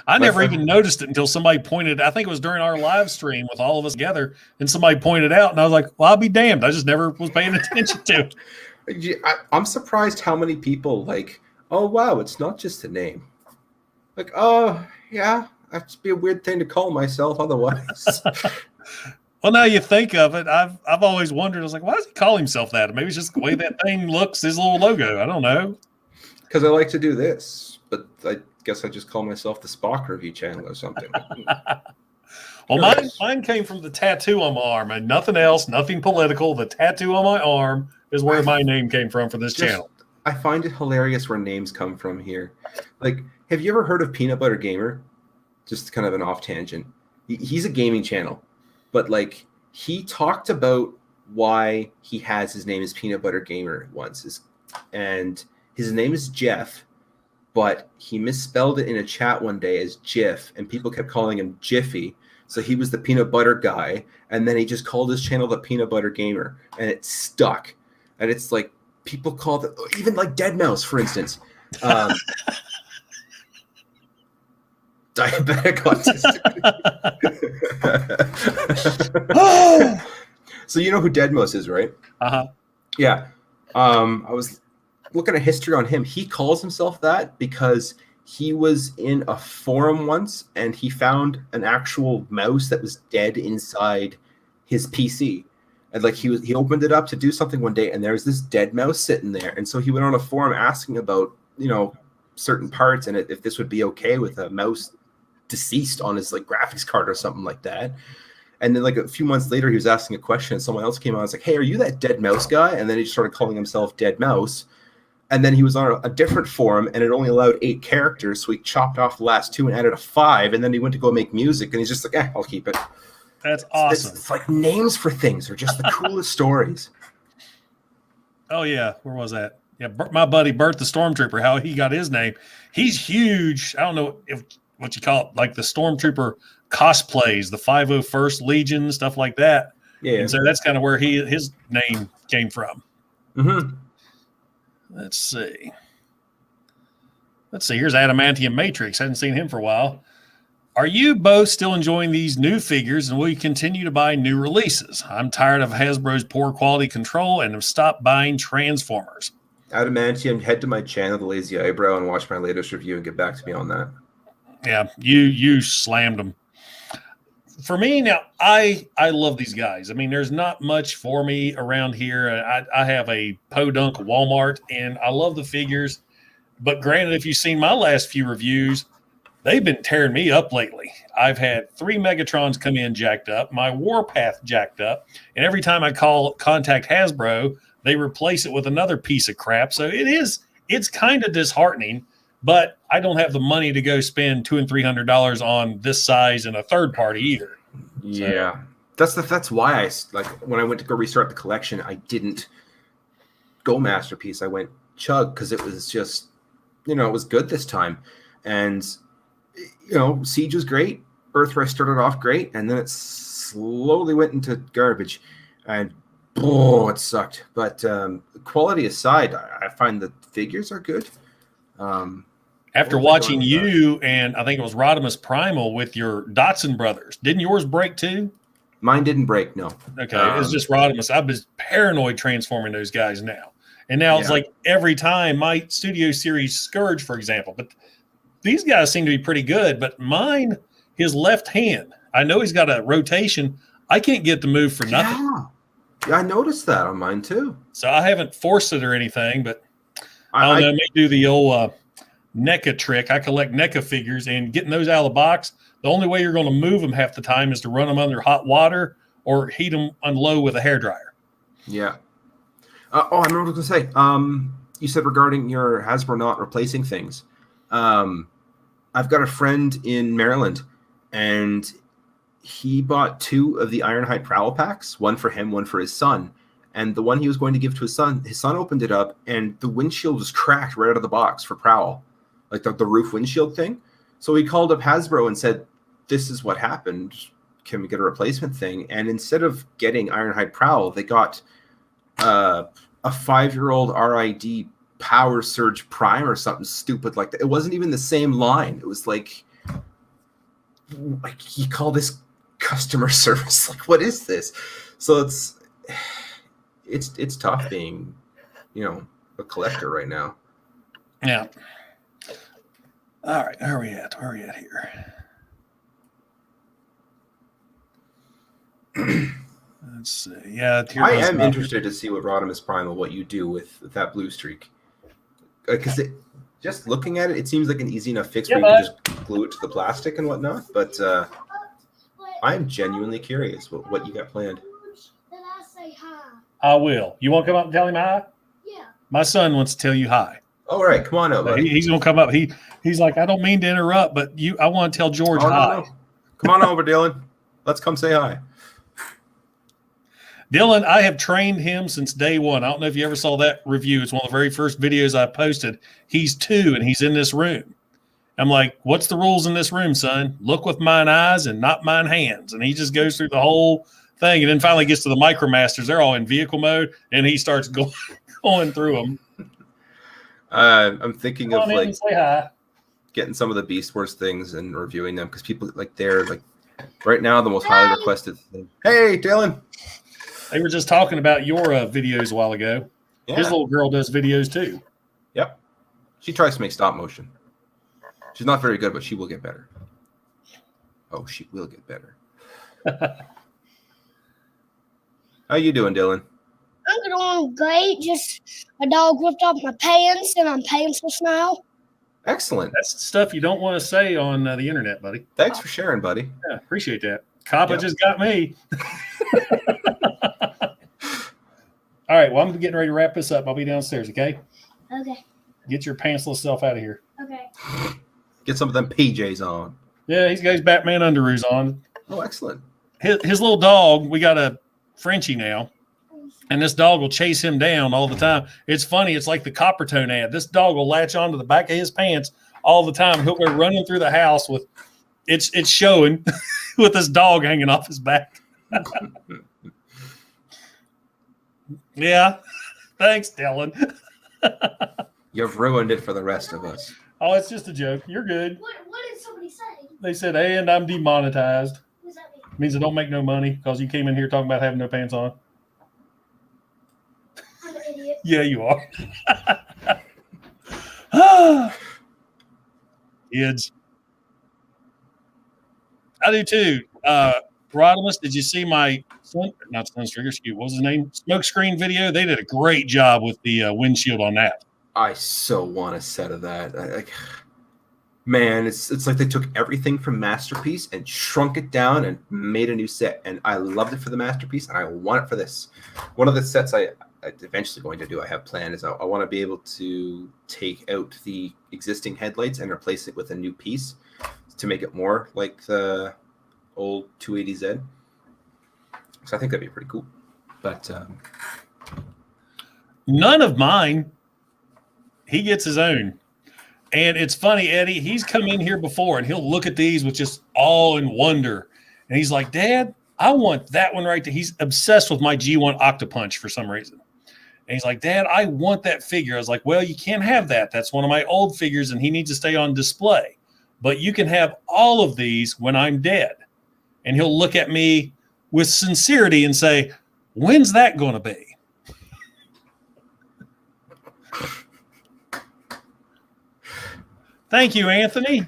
Speaker 1: I never even noticed it until somebody pointed. I think it was during our live stream with all of us together, and somebody pointed out, and I was like, well, I'll be damned. I just never was paying attention to it.
Speaker 2: I'm surprised how many people like, oh, wow, it's not just a name. Like, oh yeah, that'd be a weird thing to call myself otherwise.
Speaker 1: Well, now you think of it, I've always wondered. I was like, why does he call himself that? Maybe it's just the way that thing looks, his little logo. I don't know.
Speaker 2: Because I like to do this, but I guess I just call myself the Spock Review channel or something.
Speaker 1: Well, mine came from the tattoo on my arm, and nothing else, nothing political. The tattoo on my arm is where my name came from for this channel.
Speaker 2: I find it hilarious where names come from here. Like, have you ever heard of Peanut Butter Gamer? Just kind of an off tangent. He's a gaming channel, but like he talked about why he has his name as Peanut Butter Gamer once, and his name is Jeff, but he misspelled it in a chat one day as Jiff, and people kept calling him Jiffy. So he was the peanut butter guy, and then he just called his channel the Peanut Butter Gamer, and it stuck. And it's like people call it, even like Dead Mouse, for instance. Diabetic autistic. So you know who Dead Mouse is, right?
Speaker 1: Uh-huh.
Speaker 2: Yeah. I was looking at history on him. He calls himself that because he was in a forum once and he found an actual mouse that was dead inside his PC. And like he opened it up to do something one day and there's this dead mouse sitting there. And so he went on a forum asking about, certain parts and if this would be okay with a mouse deceased on his like graphics card or something like that. And then like a few months later, he was asking a question and someone else came on and was like, hey, are you that Dead Mouse guy? And then he started calling himself Dead Mouse. And then he was on a different forum and it only allowed 8 characters. So he chopped off the last 2 and added a 5. And then he went to go make music and he's just like, I'll keep it.
Speaker 1: That's awesome.
Speaker 2: It's like names for things are just the coolest stories.
Speaker 1: Oh, yeah. Where was that? Yeah, my buddy Bert the Stormtrooper, how he got his name. He's huge. I don't know what you call it, like the Stormtrooper cosplays, the 501st Legion, stuff like that. Yeah. And so that's kind of where his name came from.
Speaker 2: Mm-hmm.
Speaker 1: Let's see. Here's Adamantium Matrix. I hadn't seen him for a while. Are you both still enjoying these new figures and will you continue to buy new releases? I'm tired of Hasbro's poor quality control and have stopped buying Transformers.
Speaker 2: Adamantium, head to my channel, The Lazy Eyebrow, and watch my latest review and get back to me on that.
Speaker 1: Yeah, you slammed them. For me now, I love these guys. I mean, there's not much for me around here. I have a podunk Walmart, and I love the figures. But granted, if you've seen my last few reviews, they've been tearing me up lately. I've had 3 Megatrons come in jacked up, my Warpath jacked up, and every time I contact Hasbro, they replace it with another piece of crap. So it's kind of disheartening. But I don't have the money to go spend $200 and $300 on this size and a third party either.
Speaker 2: Yeah, that's why I like when I went to go restart the collection, I didn't go Masterpiece. I went Chug because it was just it was good this time, and Siege was great. Earthrise started off great, and then it slowly went into garbage, and it sucked. But quality aside, I find the figures are good.
Speaker 1: After watching you and I think it was Rodimus Primal with your Dotson brothers, didn't yours break too?
Speaker 2: Mine didn't break, no.
Speaker 1: Okay, it's just Rodimus. I've been paranoid transforming those guys now. And now it's like every time my Studio Series Scourge, for example, but these guys seem to be pretty good, but mine, his left hand, I know he's got a rotation. I can't get the move for nothing.
Speaker 2: Yeah, I noticed that on mine too.
Speaker 1: So I haven't forced it or anything, but I don't know, maybe do the old NECA trick. I collect NECA figures, and getting those out of the box, the only way you're going to move them half the time is to run them under hot water or heat them on low with a hairdryer.
Speaker 2: Yeah. I remember what I was going to say. You said regarding your Hasbro not replacing things. I've got a friend in Maryland, and he bought 2 of the Ironhide Prowl packs, one for him, one for his son. And the one he was going to give to his son opened it up, and the windshield was cracked right out of the box for Prowl, like the roof windshield thing. So he called up Hasbro and said, this is what happened. Can we get a replacement thing? And instead of getting Ironhide Prowl, they got a 5-year-old RID Power Surge Prime or something stupid like that. It wasn't even the same line. It was like he called this customer service. Like, what is this? So it's tough being, a collector right now.
Speaker 1: Yeah. All right, where are we at? Where are we at here? Let's see. Yeah,
Speaker 2: I am interested to see what Optimus Prime, what you do with that blue streak. Because just looking at it, it seems like an easy enough fix where you can just glue it to the plastic and whatnot. But I'm genuinely curious what you got planned.
Speaker 1: I will. You want to come up and tell him hi? Yeah. My son wants to tell you hi.
Speaker 2: All right, come on up, buddy.
Speaker 1: He's going to come up. He's like, I don't mean to interrupt, but I want to tell George hi.
Speaker 2: No. Come on over, Dylan. Let's come say hi.
Speaker 1: Dylan, I have trained him since day one. I don't know if you ever saw that review. It's one of the very first videos I posted. He's 2 and he's in this room. I'm like, what's the rules in this room, son? Look with mine eyes and not mine hands. And he just goes through the whole thing and then finally gets to the Micromasters. They're all in vehicle mode and he starts going through them.
Speaker 2: I'm thinking of like
Speaker 1: say hi.
Speaker 2: Getting some of the Beast Wars things and reviewing them because people they're like right now the most highly requested thing. Hey, Dylan.
Speaker 1: They were just talking about your videos a while ago. Yeah. His little girl does videos too.
Speaker 2: Yep. She tries to make stop motion. She's not very good, but she will get better. Oh, she will get better. How you doing, Dylan?
Speaker 3: I'm doing great. Just a dog ripped off my pants, and I'm pantsless now.
Speaker 2: Excellent.
Speaker 1: That's stuff you don't want to say on the internet, buddy.
Speaker 2: Thanks for sharing, buddy.
Speaker 1: Yeah, appreciate that. Kappa just got me. All right, well, I'm getting ready to wrap this up. I'll be downstairs, okay?
Speaker 3: Okay.
Speaker 1: Get your pantsless self out of here.
Speaker 3: Okay.
Speaker 2: Get some of them PJs on.
Speaker 1: Yeah, he's got his Batman underoos on.
Speaker 2: Oh, excellent.
Speaker 1: His little dog, we got a Frenchie now, and this dog will chase him down all the time. It's funny. It's like the Coppertone ad. This dog will latch onto the back of his pants all the time. He'll go running through the house with it's showing with this dog hanging off his back. Yeah. Thanks, Dylan.
Speaker 3: You've
Speaker 2: ruined it for the rest of us.
Speaker 1: Oh, it's just a joke. You're good.
Speaker 3: What did somebody say?
Speaker 1: They said, and I'm demonetized.
Speaker 3: What does that mean?
Speaker 1: It means I don't make no money because you came in here talking about having no pants on.
Speaker 3: I'm an idiot.
Speaker 1: Yeah, you are. Kids. I do too. Rodimus, did you see my not Sunstreaker, what was his name? Smokescreen video? They did a great job with the windshield on that.
Speaker 2: I so want a set of that. Man, it's like they took everything from Masterpiece and shrunk it down and made a new set. And I loved it for the Masterpiece, and I want it for this. One of the sets I eventually going to do, I have planned, is I want to be able to take out the existing headlights and replace it with a new piece to make it more like the old 280Z. So I think that'd be pretty cool. But
Speaker 1: none of mine. He gets his own. And it's funny, Eddie, he's come in here before and he'll look at these with just awe and wonder. And he's like, Dad, I want that one right there. He's obsessed with my G1 Octopunch for some reason. And he's like, Dad, I want that figure. I was like, well, you can't have that. That's one of my old figures and he needs to stay on display. But you can have all of these when I'm dead. And he'll look at me with sincerity and say, when's that going to be? Thank you, Anthony.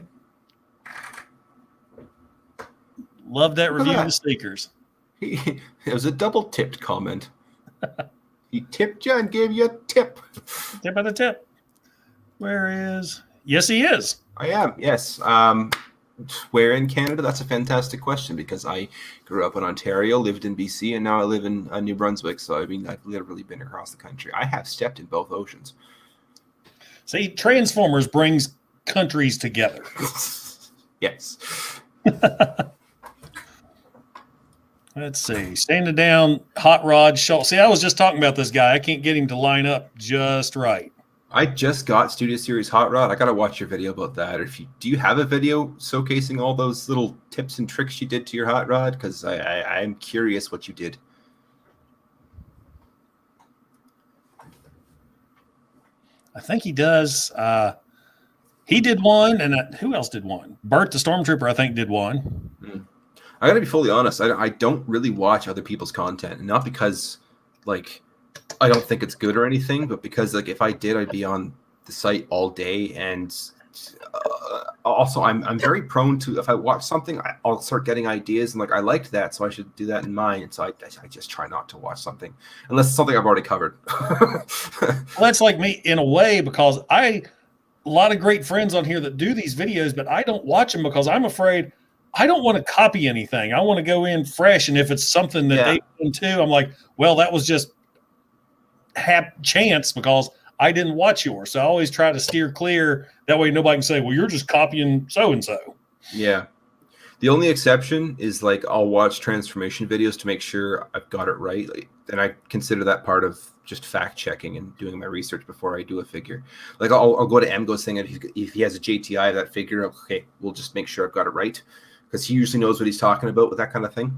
Speaker 1: Love that review of the sneakers.
Speaker 2: It was a double-tipped comment. He tipped you and gave you a tip.
Speaker 1: Tip of the tip. Where is... Yes, he is.
Speaker 2: I am, yes. Where in Canada? That's a fantastic question because I grew up in Ontario, lived in BC, and now I live in New Brunswick. So, I mean, I've literally been across the country. I have stepped in both oceans.
Speaker 1: See, Transformers brings countries together.
Speaker 2: Yes.
Speaker 1: Let's see. Standing down, Hot Rod Schultz. See, I was just talking about this guy. I can't get him to line up just right.
Speaker 2: I just got Studio Series Hot Rod. I got to watch your video about that. Do you have a video showcasing all those little tips and tricks you did to your Hot Rod? Because I'm curious what you did.
Speaker 1: I think he does. He did one, and who else did one? Bert the Stormtrooper, I think, did one.
Speaker 2: I got to be fully honest. I don't really watch other people's content, not because, like, I don't think it's good or anything, but because, like, if I did, I'd be on the site all day, and also, I'm very prone to, if I watch something, I'll start getting ideas and like, I liked that, so I should do that in mine. And so I just try not to watch something unless it's something I've already covered.
Speaker 1: Well, that's like me in a way, because a lot of great friends on here that do these videos, but I don't watch them because I'm afraid I don't want to copy anything. I want to go in fresh. And if it's something that they've done too, I'm like, well, that was just chance because I didn't watch yours. So I always try to steer clear. That way nobody can say, well, you're just copying so-and-so.
Speaker 2: Yeah. The only exception is like I'll watch transformation videos to make sure I've got it right. And I consider that part of just fact checking and doing my research before I do a figure. Like I'll go to MGO's thing, and if he has a JTI of that figure, okay, we'll just make sure I've got it right, because he usually knows what he's talking about with that kind of thing.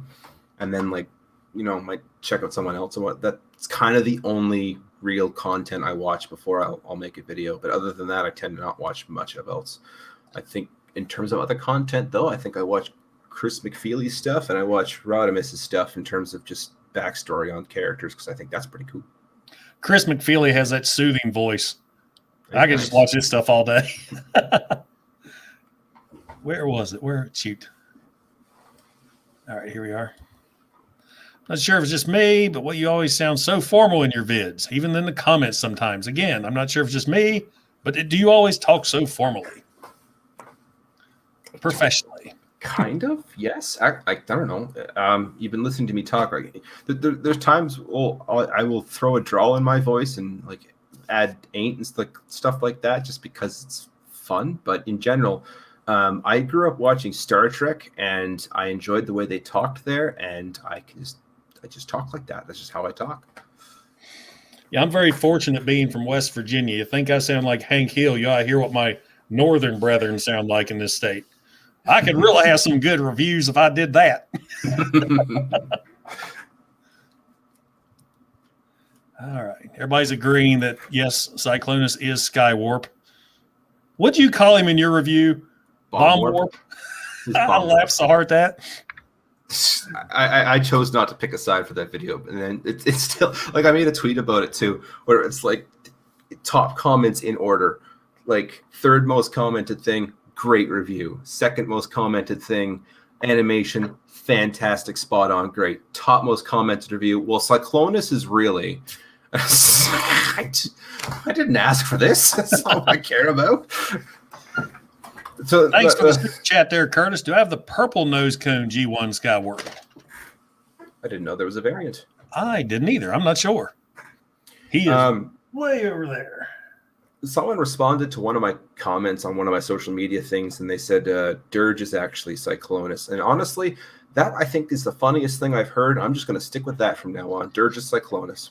Speaker 2: And then like, might check out someone else and what. That's kind of the only real content I watch before I'll make a video. But other than that, I tend to not watch much of else. I think in terms of other content, though, I think I watch Chris McFeely's stuff and I watch Rodimus's stuff in terms of just backstory on characters, because I think that's pretty cool.
Speaker 1: Chris McFeely has that soothing voice. I can just watch this stuff all day. Where was it? Shoot. All right, here we are. Not sure if it's just me, but you always sound so formal in your vids, even in the comments sometimes. Again, I'm not sure if it's just me, but do you always talk so formally? Professionally?
Speaker 2: Kind of, yes. I don't know. You've been listening to me talk. Right? There's times I will throw a drawl in my voice and like add ain't and stuff like that, just because it's fun. But in general, I grew up watching Star Trek, and I enjoyed the way they talked there, and I just talk like that. That's just how I talk.
Speaker 1: Yeah, I'm very fortunate being from West Virginia. You think I sound like Hank Hill? You ought to hear what my northern brethren sound like in this state. I could really have some good reviews if I did that. All right. Everybody's agreeing that, yes, Cyclonus is Skywarp. What'd you call him in your review? Bomb Warp? I laughed so hard at that.
Speaker 2: I chose not to pick a side for that video, and then it's still like I made a tweet about it too, where it's like top comments in order, like third most commented thing, great review. Second most commented thing, animation, fantastic, spot on, great. Top most commented review. Well, Cyclonus is really. I didn't ask for this. That's all I care about. So
Speaker 1: thanks for the super chat there, Curtis. Do I have the purple nose cone G1 Skywarp?
Speaker 2: I didn't know there was a variant.
Speaker 1: I didn't either. I'm not sure. He is way over there.
Speaker 2: Someone responded to one of my comments on one of my social media things, and they said Dirge is actually Cyclonus. And honestly, that I think is the funniest thing I've heard. I'm just going to stick with that from now on. Dirge is Cyclonus.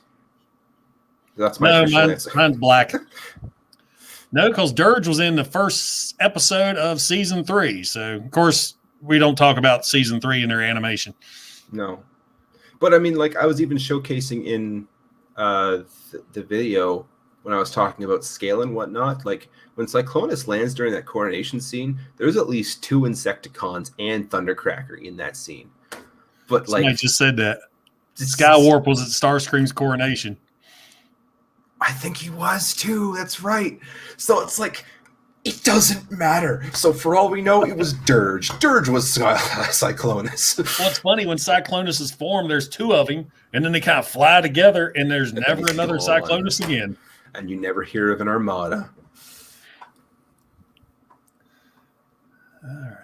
Speaker 2: That's my official answer.
Speaker 1: Mine's black. No, because Dirge was in the first episode of season 3. So, of course, we don't talk about season 3 in their animation.
Speaker 2: No. But, I mean, like, I was even showcasing in the video when I was talking about scale and whatnot. Like, when Cyclonus lands during that coronation scene, there's at least 2 Insecticons and Thundercracker in that scene. But,
Speaker 1: somebody just said that. Skywarp was at Starscream's coronation.
Speaker 2: I think he was too. That's right. So it's like, it doesn't matter. So for all we know, it was Dirge. Dirge was Cyclonus.
Speaker 1: Well, it's funny when Cyclonus is formed, there's 2 of him, and then they kind of fly together, and there's never another Cyclonus again.
Speaker 2: And you never hear of an armada.
Speaker 1: All right.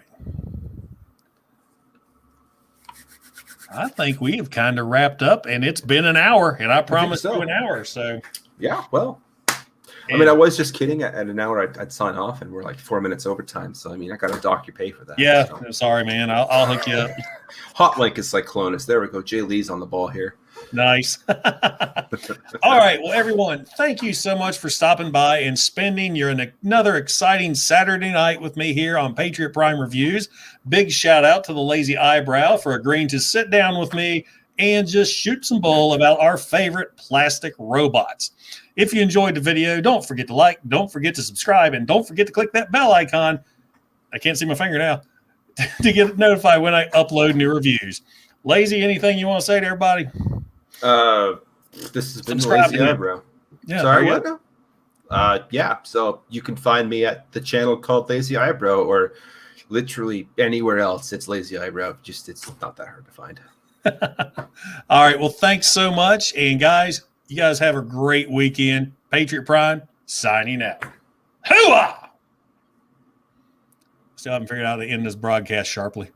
Speaker 1: I think we have kind of wrapped up, and it's been an hour, and I promised you an hour, so.
Speaker 2: Yeah, well, I mean, I was just kidding. At an hour, I'd sign off, and we're like 4 minutes overtime. So, I mean, I got to dock your pay for that.
Speaker 1: Yeah,
Speaker 2: so.
Speaker 1: Sorry, man. I'll hook you up.
Speaker 2: Hot link is Cyclonus. There we go. Jay Lee's on the ball here.
Speaker 1: Nice. All right. Well, everyone, thank you so much for stopping by and spending another exciting Saturday night with me here on Patriot Prime Reviews. Big shout out to the Lazy Eyebrow for agreeing to sit down with me and just shoot some bull about our favorite plastic robots. If you enjoyed the video, don't forget to like, don't forget to subscribe, and don't forget to click that bell icon. I can't see my finger now to get notified when I upload new reviews. Lazy, anything you want to say to everybody?
Speaker 2: This has been Lazy Eyebrow.
Speaker 1: Yeah,
Speaker 2: sorry, what now? Yeah, so you can find me at the channel called Lazy Eyebrow, or literally anywhere else. It's Lazy Eyebrow. Just it's not that hard to find.
Speaker 1: All right. Well, thanks so much. And guys, you guys have a great weekend. Patriot Prime signing out. Hooah! Still haven't figured out how to end this broadcast sharply.